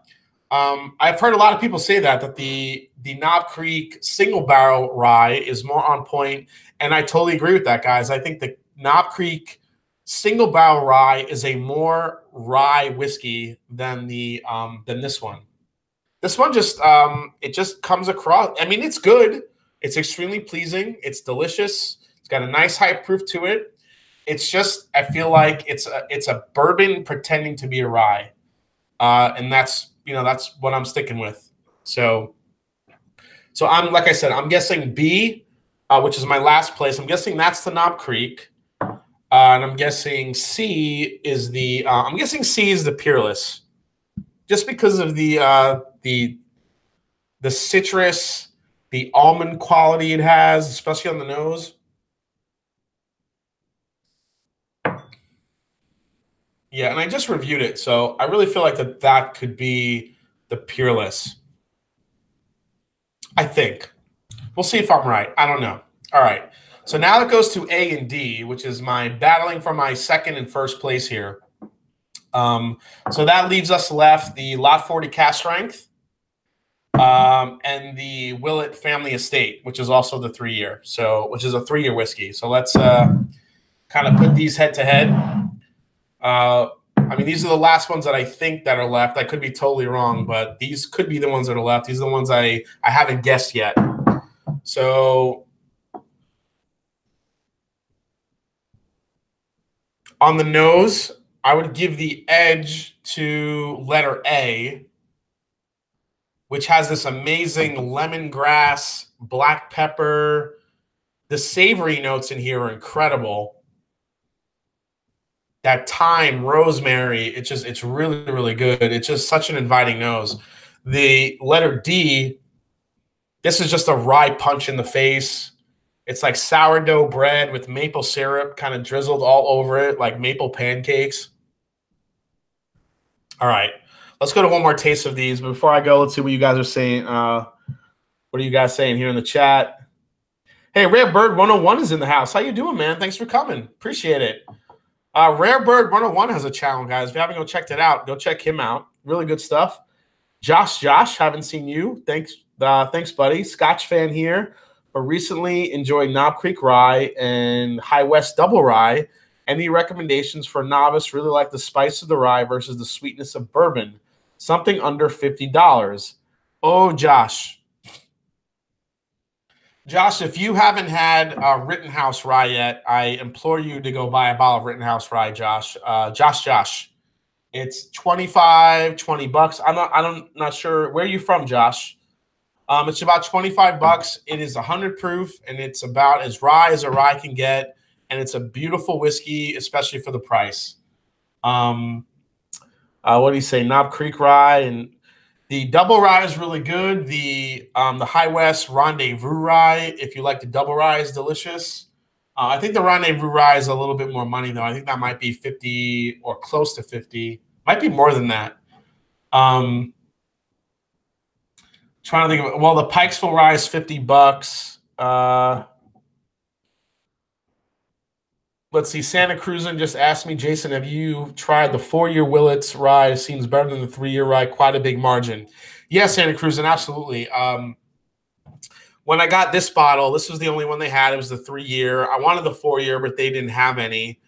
I've heard a lot of people say that the Knob Creek single barrel rye is more on point, and I totally agree with that, guys. I think the Knob Creek single barrel rye is a more rye whiskey than than this one. This one just it just comes across. I mean, it's good. It's extremely pleasing. It's delicious. It's got a nice high proof to it. It's just, I feel like it's a bourbon pretending to be a rye, and that's what I'm sticking with. So I'm, like I said, I'm guessing B, which is my last place. I'm guessing that's the Knob Creek, and I'm guessing C is the Peerless, just because of the citrus, the almond quality it has, especially on the nose. Yeah, and I just reviewed it, so I really feel like that could be the Peerless. I think. We'll see if I'm right. I don't know. All right. So now it goes to A and D, which is my battling for my second and first place here. So that leaves us left the Lot 40 Cask Strength, and the Willett Family Estate, which is also the 3-year. So, which is a 3-year whiskey. So let's kind of put these head to head. I mean, these are the last ones that I think that are left. I could be totally wrong, but these could be the ones that are left. These are the ones I haven't guessed yet. So on the nose, I would give the edge to letter A, which has this amazing lemongrass, black pepper. The savory notes in here are incredible. That thyme, rosemary, it's really, really good. It's just such an inviting nose. The letter D, this is just a rye punch in the face. It's like sourdough bread with maple syrup kind of drizzled all over it, like maple pancakes. All right, let's go to one more taste of these. But before I go, let's see what you guys are saying. What are you guys saying here in the chat? Hey, Rare Bird 101 is in the house. How you doing, man? Thanks for coming. Appreciate it. Rare Bird 101 has a channel, guys. If you haven't go checked it out, go check him out. Really good stuff. Josh, haven't seen you. Thanks, buddy. Scotch fan here. But recently enjoyed Knob Creek Rye and High West Double Rye. Any recommendations for a novice? Really like the spice of the rye versus the sweetness of bourbon. Something under $50. Oh, Josh. Josh, if you haven't had Rittenhouse Rye yet, I implore you to go buy a bottle of Rittenhouse Rye, Josh. Josh. It's $20 bucks. I'm not sure. Where are you from, Josh? It's about $25. It is 100 proof, and it's about as rye as a rye can get, and it's a beautiful whiskey, especially for the price. What do you say? Knob Creek Rye, and the double rye is really good. The High West Rendezvous Rye, if you like the double rye, is delicious. I think the Rendezvous Rye is a little bit more money, though. I think that might be 50 or close to 50. Might be more than that. Trying to think of, well, the Pikesville Rye is $50. Let's see. Santa Cruzan just asked me, Jason, have you tried the 4-year Willett's Rye? It seems better than the 3-year Rye. Quite a big margin. Yes, Santa Cruzan, absolutely. When I got this bottle, this was the only one they had. It was the 3-year. I wanted the 4-year, but they didn't have any.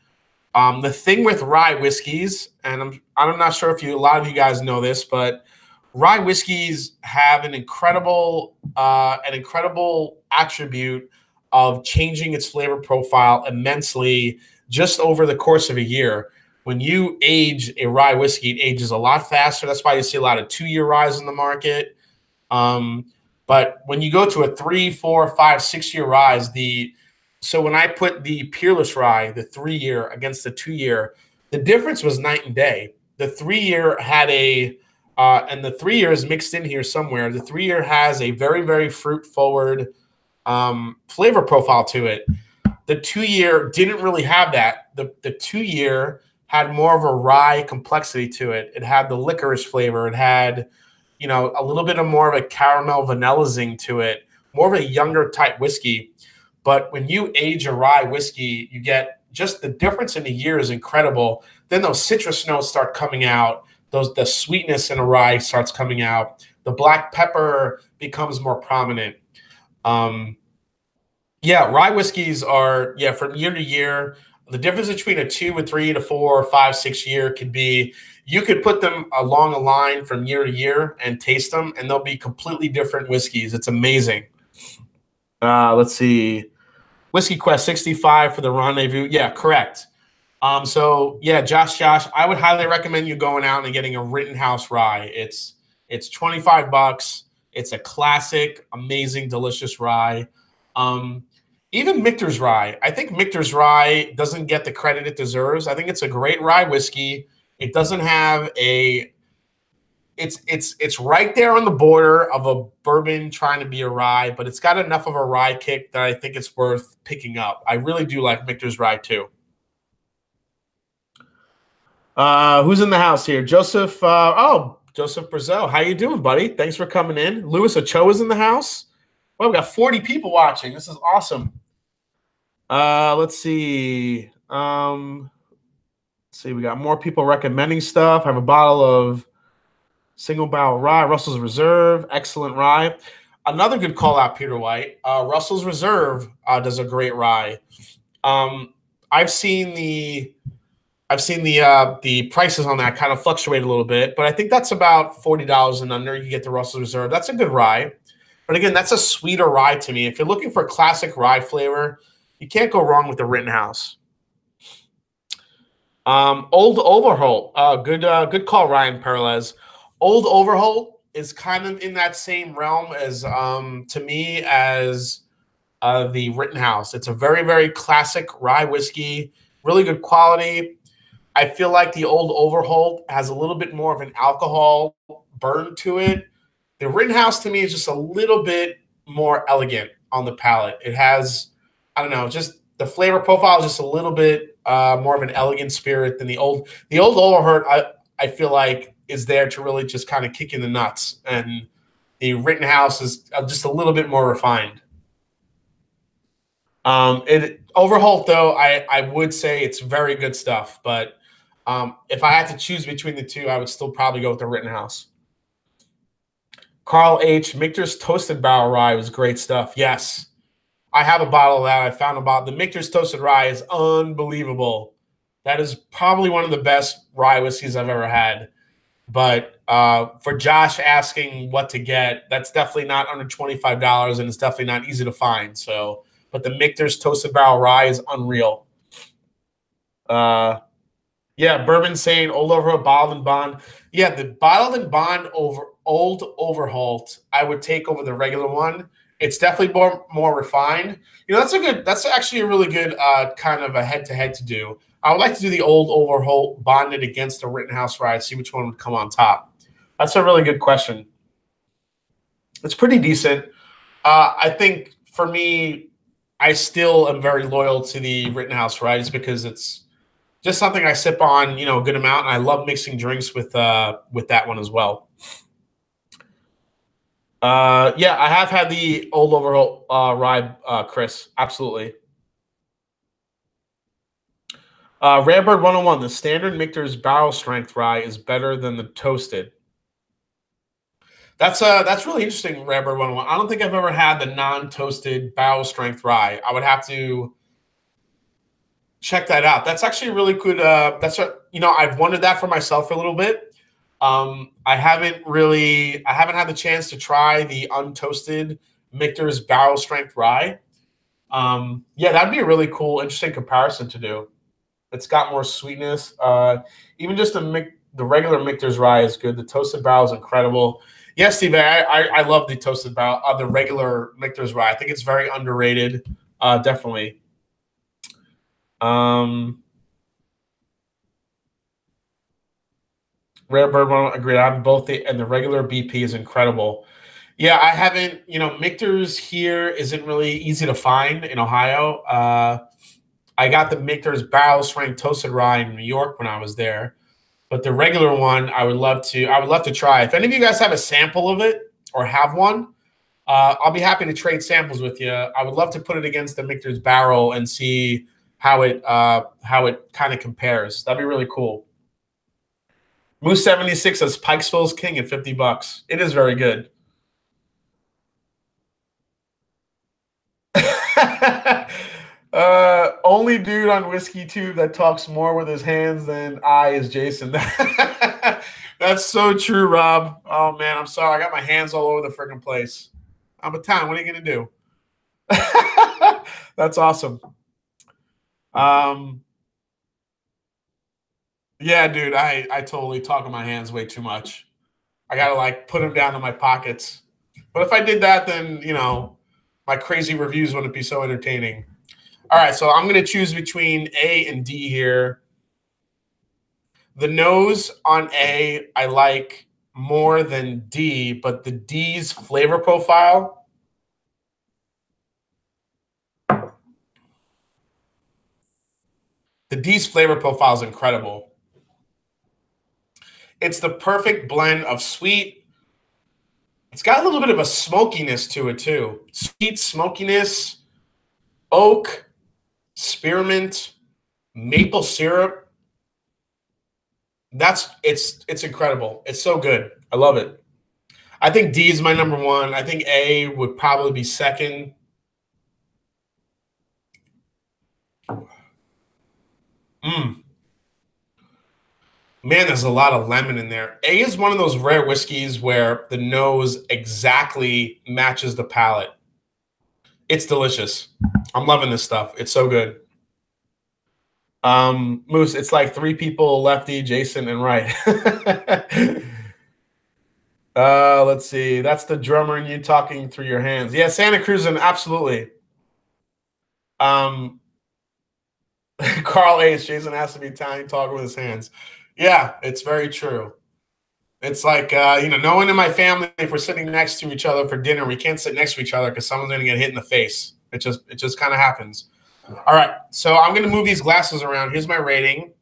The thing with rye whiskeys, and I'm not sure if a lot of you guys know this, but rye whiskeys have an incredible attribute of changing its flavor profile immensely just over the course of a year. When you age a rye whiskey, it ages a lot faster. That's why you see a lot of 2-year ryes in the market. But when you go to a 3, 4, 5, 6-year ryes, so when I put the Peerless Rye, the 3-year against the 2-year, the difference was night and day. The 3-year had and the 3-year is mixed in here somewhere. The 3-year has a very, very fruit-forward flavor profile to it. The 2-year didn't really have that. The 2-year had more of a rye complexity to it. It had the licorice flavor. It had, a little bit of more of a caramel vanilla zing to it, more of a younger type whiskey. But when you age a rye whiskey, you get just the difference in a year is incredible. Then those citrus notes start coming out. the sweetness in a rye starts coming out. The black pepper becomes more prominent. Yeah, rye whiskeys are, from year to year. The difference between a 2, a 3, to 4, 5, 6 year could be, you could put them along a line from year to year and taste them, and they'll be completely different whiskeys. It's amazing. Let's see. Whiskey Quest 65 for the Rendezvous. Yeah, correct. So yeah, Josh, I would highly recommend you going out and getting a Rittenhouse rye. It's $25. It's a classic, amazing, delicious rye. Even Michter's Rye. I think Michter's Rye doesn't get the credit it deserves. I think it's a great rye whiskey. It doesn't have a it's right there on the border of a bourbon trying to be a rye, but it's got enough of a rye kick that I think it's worth picking up. I really do like Michter's Rye too. Who's in the house here? Joseph. Joseph Brazel. How you doing, buddy? Thanks for coming in. Louis Ochoa's in the house. Well, we got 40 people watching. This is awesome. Let's see. We got more people recommending stuff. I have a bottle of single barrel rye, Russell's Reserve, excellent rye. Another good call out, Peter White. Russell's Reserve does a great rye. I've seen the prices on that kind of fluctuate a little bit, but I think that's about $40 and under. You get the Russell's Reserve. That's a good rye. But again, that's a sweeter rye to me. If you're looking for classic rye flavor, you can't go wrong with the Rittenhouse. Old Overholt. Good call, Ryan Perez. Old Overholt is kind of in that same realm as, to me, as the Rittenhouse. It's a very, very classic rye whiskey, really good quality. I feel like the Old Overholt has a little bit more of an alcohol burn to it. The Rittenhouse, to me, is just a little bit more elegant on the palate. It has, I don't know, just the flavor profile is just a little bit more of an elegant spirit than the old Overholt. I feel like is there to really just kind of kick in the nuts, and the Rittenhouse is just a little bit more refined. Overholt, though, I would say it's very good stuff, but if I had to choose between the two, I would still probably go with the Rittenhouse. Carl H. Michter's Toasted Barrel Rye was great stuff. Yes, I have a bottle of that. I found a bottle. The Michter's Toasted Rye is unbelievable. That is probably one of the best rye whiskeys I've ever had. But for Josh asking what to get, that's definitely not under $25, and it's definitely not easy to find. So, but the Michter's Toasted Barrel Rye is unreal. Yeah, Bourbon saying Old Overholt, Bottled and Bond. Yeah, the Bottled and Bond over Old Overholt, I would take over the regular one. It's definitely more refined. You know, that's actually a really good kind of a head-to-head to do. I would like to do the Old Overholt bonded against the Rittenhouse Rye, see which one would come on top. That's a really good question. It's pretty decent. I think for me, I still am very loyal to the Rittenhouse Rye just because it's just something I sip on, you know, a good amount, and I love mixing drinks with that one as well. Yeah, I have had the Old Overholt rye, Chris. Absolutely. Ramberg 101. The standard Michter's barrel strength rye is better than the toasted. That's really interesting, Ramberg 101. I don't think I've ever had the non-toasted barrel strength rye. I would have to check that out. That's actually really good. You know, I've wondered that for myself for a little bit. I haven't had the chance to try the untoasted Michter's barrel strength rye. Yeah, that'd be a really cool, interesting comparison to do. It's got more sweetness. Even just the regular Michter's rye is good. The toasted barrel is incredible. Yes, Steve, I love the toasted barrel, the regular Michter's rye. I think it's very underrated. Definitely. Rare Bird one, agreed. I have both and the regular BP is incredible. Yeah, I haven't, you know, Michter's here isn't really easy to find in Ohio. I got the Michter's barrel strength toasted rye in New York when I was there. But the regular one, I would love to try. If any of you guys have a sample of it or have one, I'll be happy to trade samples with you. I would love to put it against the Michter's barrel and see how it kind of compares. That'd be really cool. Moose 76 says Pikesville's King at $50. It is very good. Only dude on Whiskey Tube that talks more with his hands than I is Jason. That's so true, Rob. Oh man, I'm sorry. I got my hands all over the freaking place. I'm Italian. What are you gonna do? That's awesome. Yeah, dude, I totally talk with my hands way too much. I gotta like put them down in my pockets. But if I did that, then you know, my crazy reviews wouldn't be so entertaining. All right, so I'm gonna choose between A and D here. The nose on A I like more than D, but the D's flavor profile. The D's flavor profile is incredible. It's the perfect blend of sweet. It's got a little bit of a smokiness to it too. Sweet smokiness, oak, spearmint, maple syrup. It's incredible. It's so good. I love it. I think D is my number one. I think A would probably be second. Man, there's a lot of lemon in there. A is one of those rare whiskeys where the nose exactly matches the palate. It's delicious. I'm loving this stuff. It's so good. Moose, it's like three people, Lefty, Jason, and Wright. Let's see. That's the drummer and you talking through your hands. Yeah, Santa Cruz, and absolutely. Carl Ace, Jason has to be Italian talking with his hands. Yeah, it's very true. It's like, no one in my family, if we're sitting next to each other for dinner, we can't sit next to each other because someone's going to get hit in the face. It just kind of happens. All right, so I'm going to move these glasses around. Here's my rating.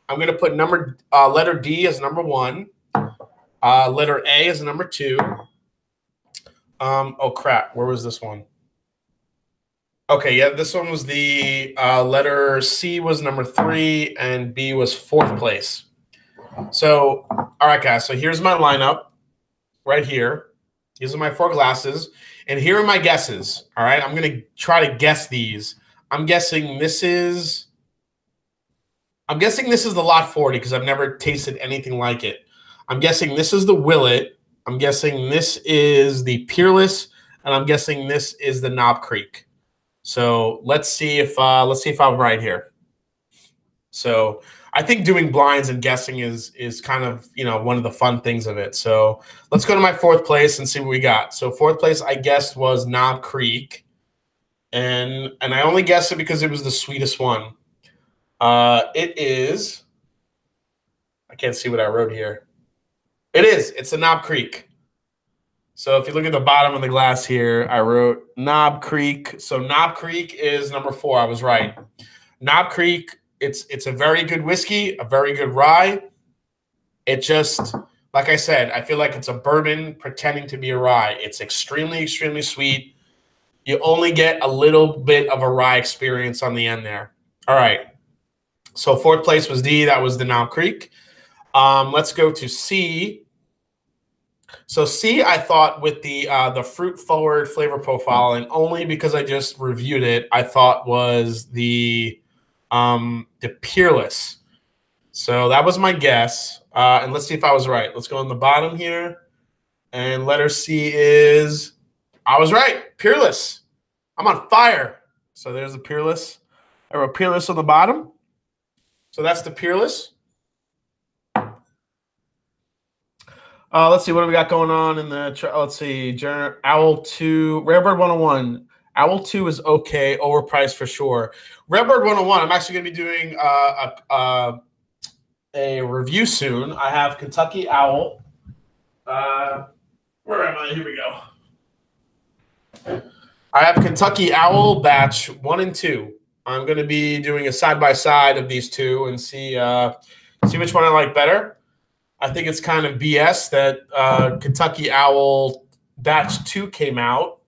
I'm going to put letter D as number 1. Letter A is number 2. Oh, crap. Where was this one? Okay, yeah, this one was the letter C was number 3, and B was 4th place. So, all right, guys. So here's my lineup right here. These are my 4 glasses, and here are my guesses. All right, I'm gonna try to guess these. I'm guessing this is the Lot 40 because I've never tasted anything like it. I'm guessing this is the Willet. I'm guessing this is the Peerless, and I'm guessing this is the Knob Creek. So let's see if I'm right here. So I think doing blinds and guessing is kind of, one of the fun things of it. So let's go to my 4th place and see what we got. So 4th place I guessed was Knob Creek. And I only guessed it because it was the sweetest one. It is, I can't see what I wrote here. It's the Knob Creek. So if you look at the bottom of the glass here, I wrote Knob Creek. So Knob Creek is number 4. I was right. Knob Creek, it's a very good whiskey, a very good rye. It just, like I said, I feel like it's a bourbon pretending to be a rye. It's extremely, extremely sweet. You only get a little bit of a rye experience on the end there. All right. So 4th place was D. That was the Knob Creek. Let's go to C. So C, I thought with the fruit forward flavor profile, and only because I just reviewed it, I thought was the Peerless. So that was my guess. And let's see if I was right. Let's go on the bottom here. And letter C is, I was right. Peerless. I'm on fire. So there's the Peerless. I wrote Peerless on the bottom. So that's the Peerless. Let's see, what do we got going on in the let's see, Owl 2, Ramberg 101. Owl 2 is okay, overpriced for sure. Ramberg 101, I'm actually going to be doing a review soon. I have Kentucky Owl. Where am I? Here we go. I have Kentucky Owl batch 1 and 2. I'm going to be doing a side-by-side of these two and see which one I like better. I think it's kind of BS that Kentucky Owl Batch 2 came out,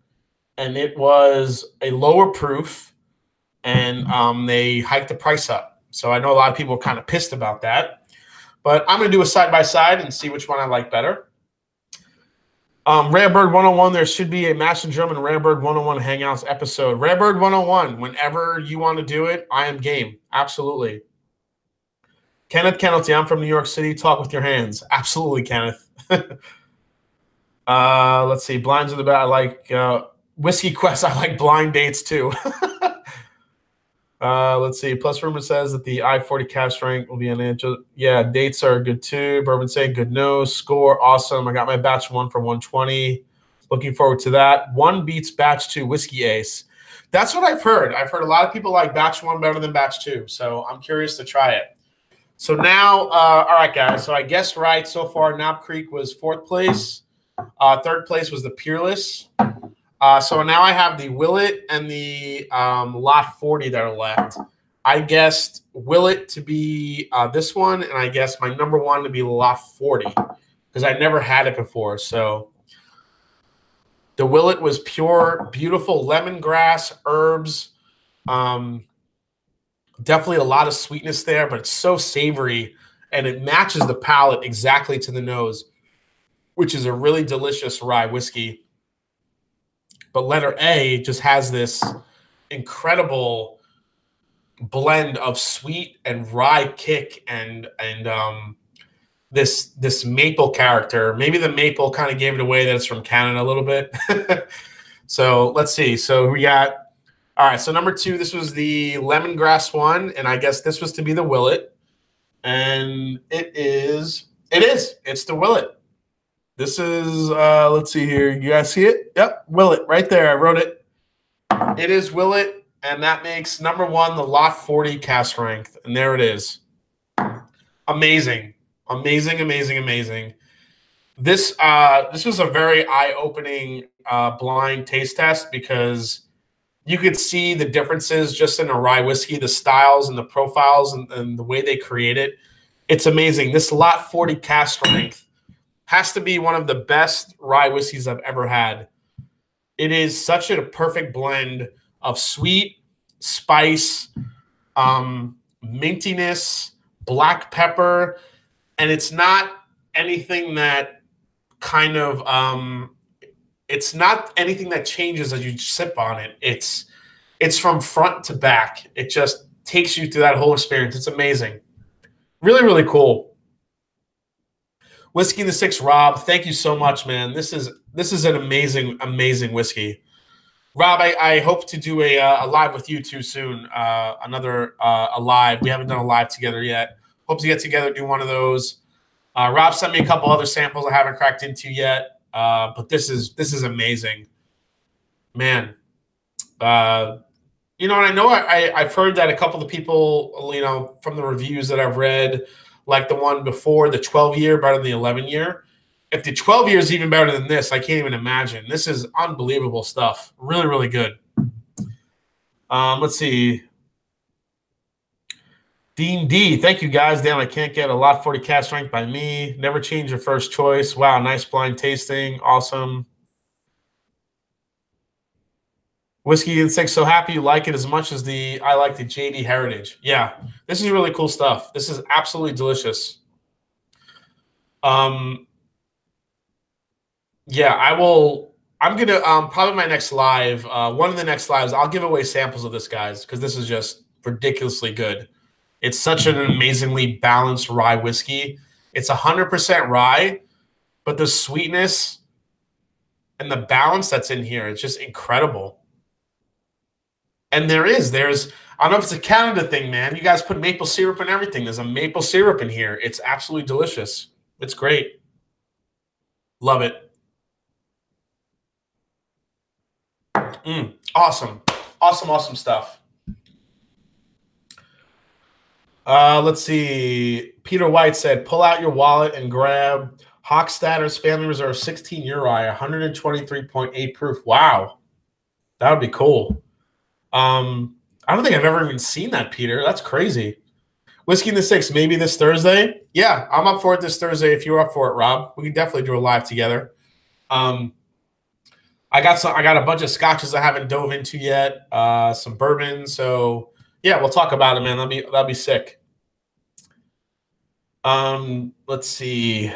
and it was a lower proof, and they hiked the price up. So I know a lot of people are kind of pissed about that. But I'm going to do a side-by-side and see which one I like better. Ramberg 101, there should be a Master Drum and Ramberg 101 Hangouts episode. Ramberg 101, whenever you want to do it, I am game. Absolutely. Kenneth Kennelty, I'm from New York City. Talk with your hands. Absolutely, Kenneth. Let's see. Blinds of the bat. I like Whiskey Quest. I like blind dates too. Let's see. Plus Rumor says that the I-40 cash rank will be an inch. Yeah, dates are good too. Bourbon saying good nose. Score awesome. I got my batch 1 for 120. Looking forward to that. 1 beats batch 2 Whisky Ace. That's what I've heard. I've heard a lot of people like batch 1 better than batch 2. So I'm curious to try it. So now, all right, guys. So I guessed right so far. Knob Creek was 4th place. 3rd place was the Peerless. So now I have the Willet and the Lot 40 that are left. I guessed Willet to be this one, and I guessed my number 1 to be Lot 40 because I never had it before. So the Willet was pure, beautiful lemongrass, herbs. Definitely a lot of sweetness there, but it's so savory, and it matches the palate exactly to the nose, which is a really delicious rye whiskey. But letter A just has this incredible blend of sweet and rye kick and this maple character. Maybe the maple kind of gave it away that it's from Canada a little bit. So let's see. So we got, all right, so number 2, this was the lemongrass one, and I guess this was to be the Willet. And it's the Willet. This is, let's see here. You guys see it? Yep, Willet, right there. I wrote it. It is Willet, and that makes number 1 the Lot 40 cast strength. And there it is. Amazing. Amazing, amazing, amazing. This was a very eye-opening blind taste test because you could see the differences just in a rye whiskey, the styles and the profiles and the way they create it. It's amazing. This Lot 40 cast strength has to be one of the best rye whiskeys I've ever had. It is such a perfect blend of sweet, spice, mintiness, black pepper, and it's not anything that kind of it's not anything that changes as you sip on it. It's from front to back. It just takes you through that whole experience. It's amazing. Really, really cool. Whiskey in the 6, Rob. Thank you so much, man. This is an amazing, amazing whiskey. Rob, I hope to do a live with you too soon. Another a live. We haven't done a live together yet. Hope to get together, do one of those. Rob sent me a couple other samples I haven't cracked into yet. But this is amazing, man. You know, and I know I've heard that a couple of people, you know, from the reviews that I've read, like the one before, the 12-year better than the 11-year. If the 12 year is even better than this, I can't even imagine. This is unbelievable stuff. Really, really good. Let's see. Dean D, thank you guys. Damn, I can't get a Lot 40 cast strength by me. Never change your first choice. Wow, nice blind tasting. Awesome. Whiskey and 6, so happy you like it as much as I like the JD Heritage. Yeah, this is really cool stuff. This is absolutely delicious. Yeah, I'm going to probably my next live, one of the next lives, I'll give away samples of this, guys, because this is just ridiculously good. It's such an amazingly balanced rye whiskey. It's 100% rye, but the sweetness and the balance that's in here, it's just incredible. And there's, I don't know if it's a Canada thing, man. You guys put maple syrup in everything. There's a maple syrup in here. It's absolutely delicious. It's great. Love it. Awesome. Awesome, awesome stuff. Let's see. Peter White said, pull out your wallet and grab Hochstadter's Family Reserve 16 Euro, 123.8 proof. Wow. That would be cool. I don't think I've ever even seen that, Peter. That's crazy. Whiskey in the 6, maybe this Thursday. Yeah, I'm up for it this Thursday. If you're up for it, Rob, we can definitely do a live together. I got a bunch of scotches I haven't dove into yet. Some bourbon. So yeah, we'll talk about it, man. That'll be sick. Let's see.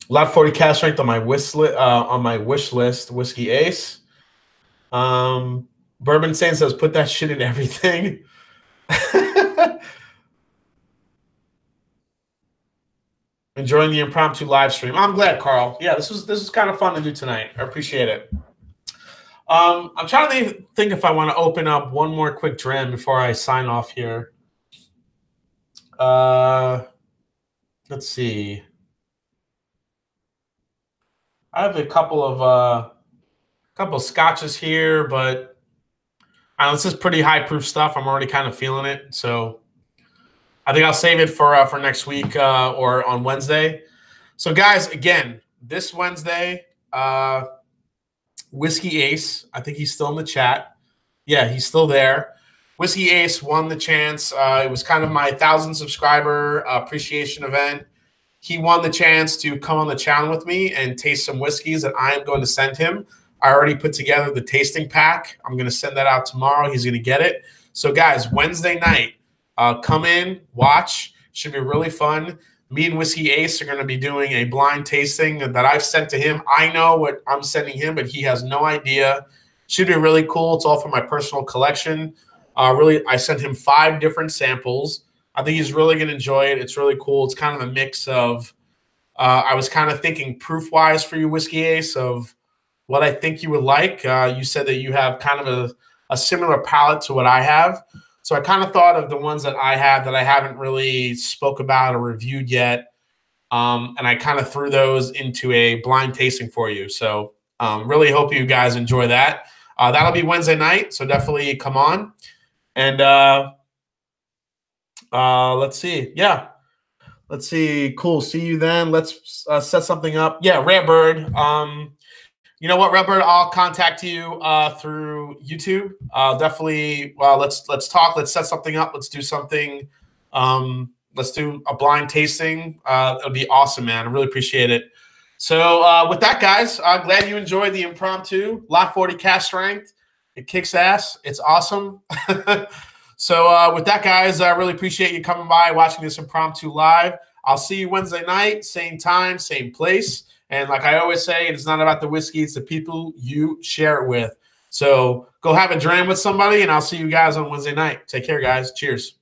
Lot 40 cash strength on my wish list. Whisky Ace. Bourbon Saint says put that shit in everything. Enjoying the impromptu live stream. I'm glad, Carl. Yeah, this was kind of fun to do tonight. I appreciate it. I'm trying to think if I want to open up one more quick dram before I sign off here. Let's see. I have a couple of scotches here, but this is pretty high proof stuff. I'm already kind of feeling it, so I think I'll save it for next week or on Wednesday. So, guys, again, this Wednesday, Whisky Ace. I think he's still in the chat. Yeah, he's still there. Whisky Ace won the chance. It was kind of my 1,000 subscriber appreciation event. He won the chance to come on the channel with me and taste some whiskeys that I am going to send him. I already put together the tasting pack. I'm going to send that out tomorrow. He's going to get it. So, guys, Wednesday night, come in, watch. Should be really fun. Me and Whisky Ace are going to be doing a blind tasting that I've sent to him. I know what I'm sending him, but he has no idea. Should be really cool. It's all from my personal collection. Really, I sent him 5 different samples. I think he's really going to enjoy it. It's really cool. It's kind of a mix of I was kind of thinking proof-wise for you, Whisky Ace, of what I think you would like. You said that you have kind of a similar palate to what I have. So I kind of thought of the ones that I have that I haven't really spoke about or reviewed yet. And I kind of threw those into a blind tasting for you. So really hope you guys enjoy that. That'll be Wednesday night, so definitely come on. And let's see. Yeah. Let's see. Cool. See you then. Let's set something up. Yeah, Ramberg. You know what, Ramberg? I'll contact you through YouTube. Definitely. Well, let's talk. Let's set something up. Let's do something. Let's do a blind tasting. It'll be awesome, man. I really appreciate it. So with that, guys, I'm glad you enjoyed the impromptu. Lot 40 cash strength. It kicks ass. It's awesome. So with that, guys, I really appreciate you coming by, watching this impromptu live. I'll see you Wednesday night, same time, same place. And like I always say, it's not about the whiskey. It's the people you share it with. So go have a dram with somebody, and I'll see you guys on Wednesday night. Take care, guys. Cheers.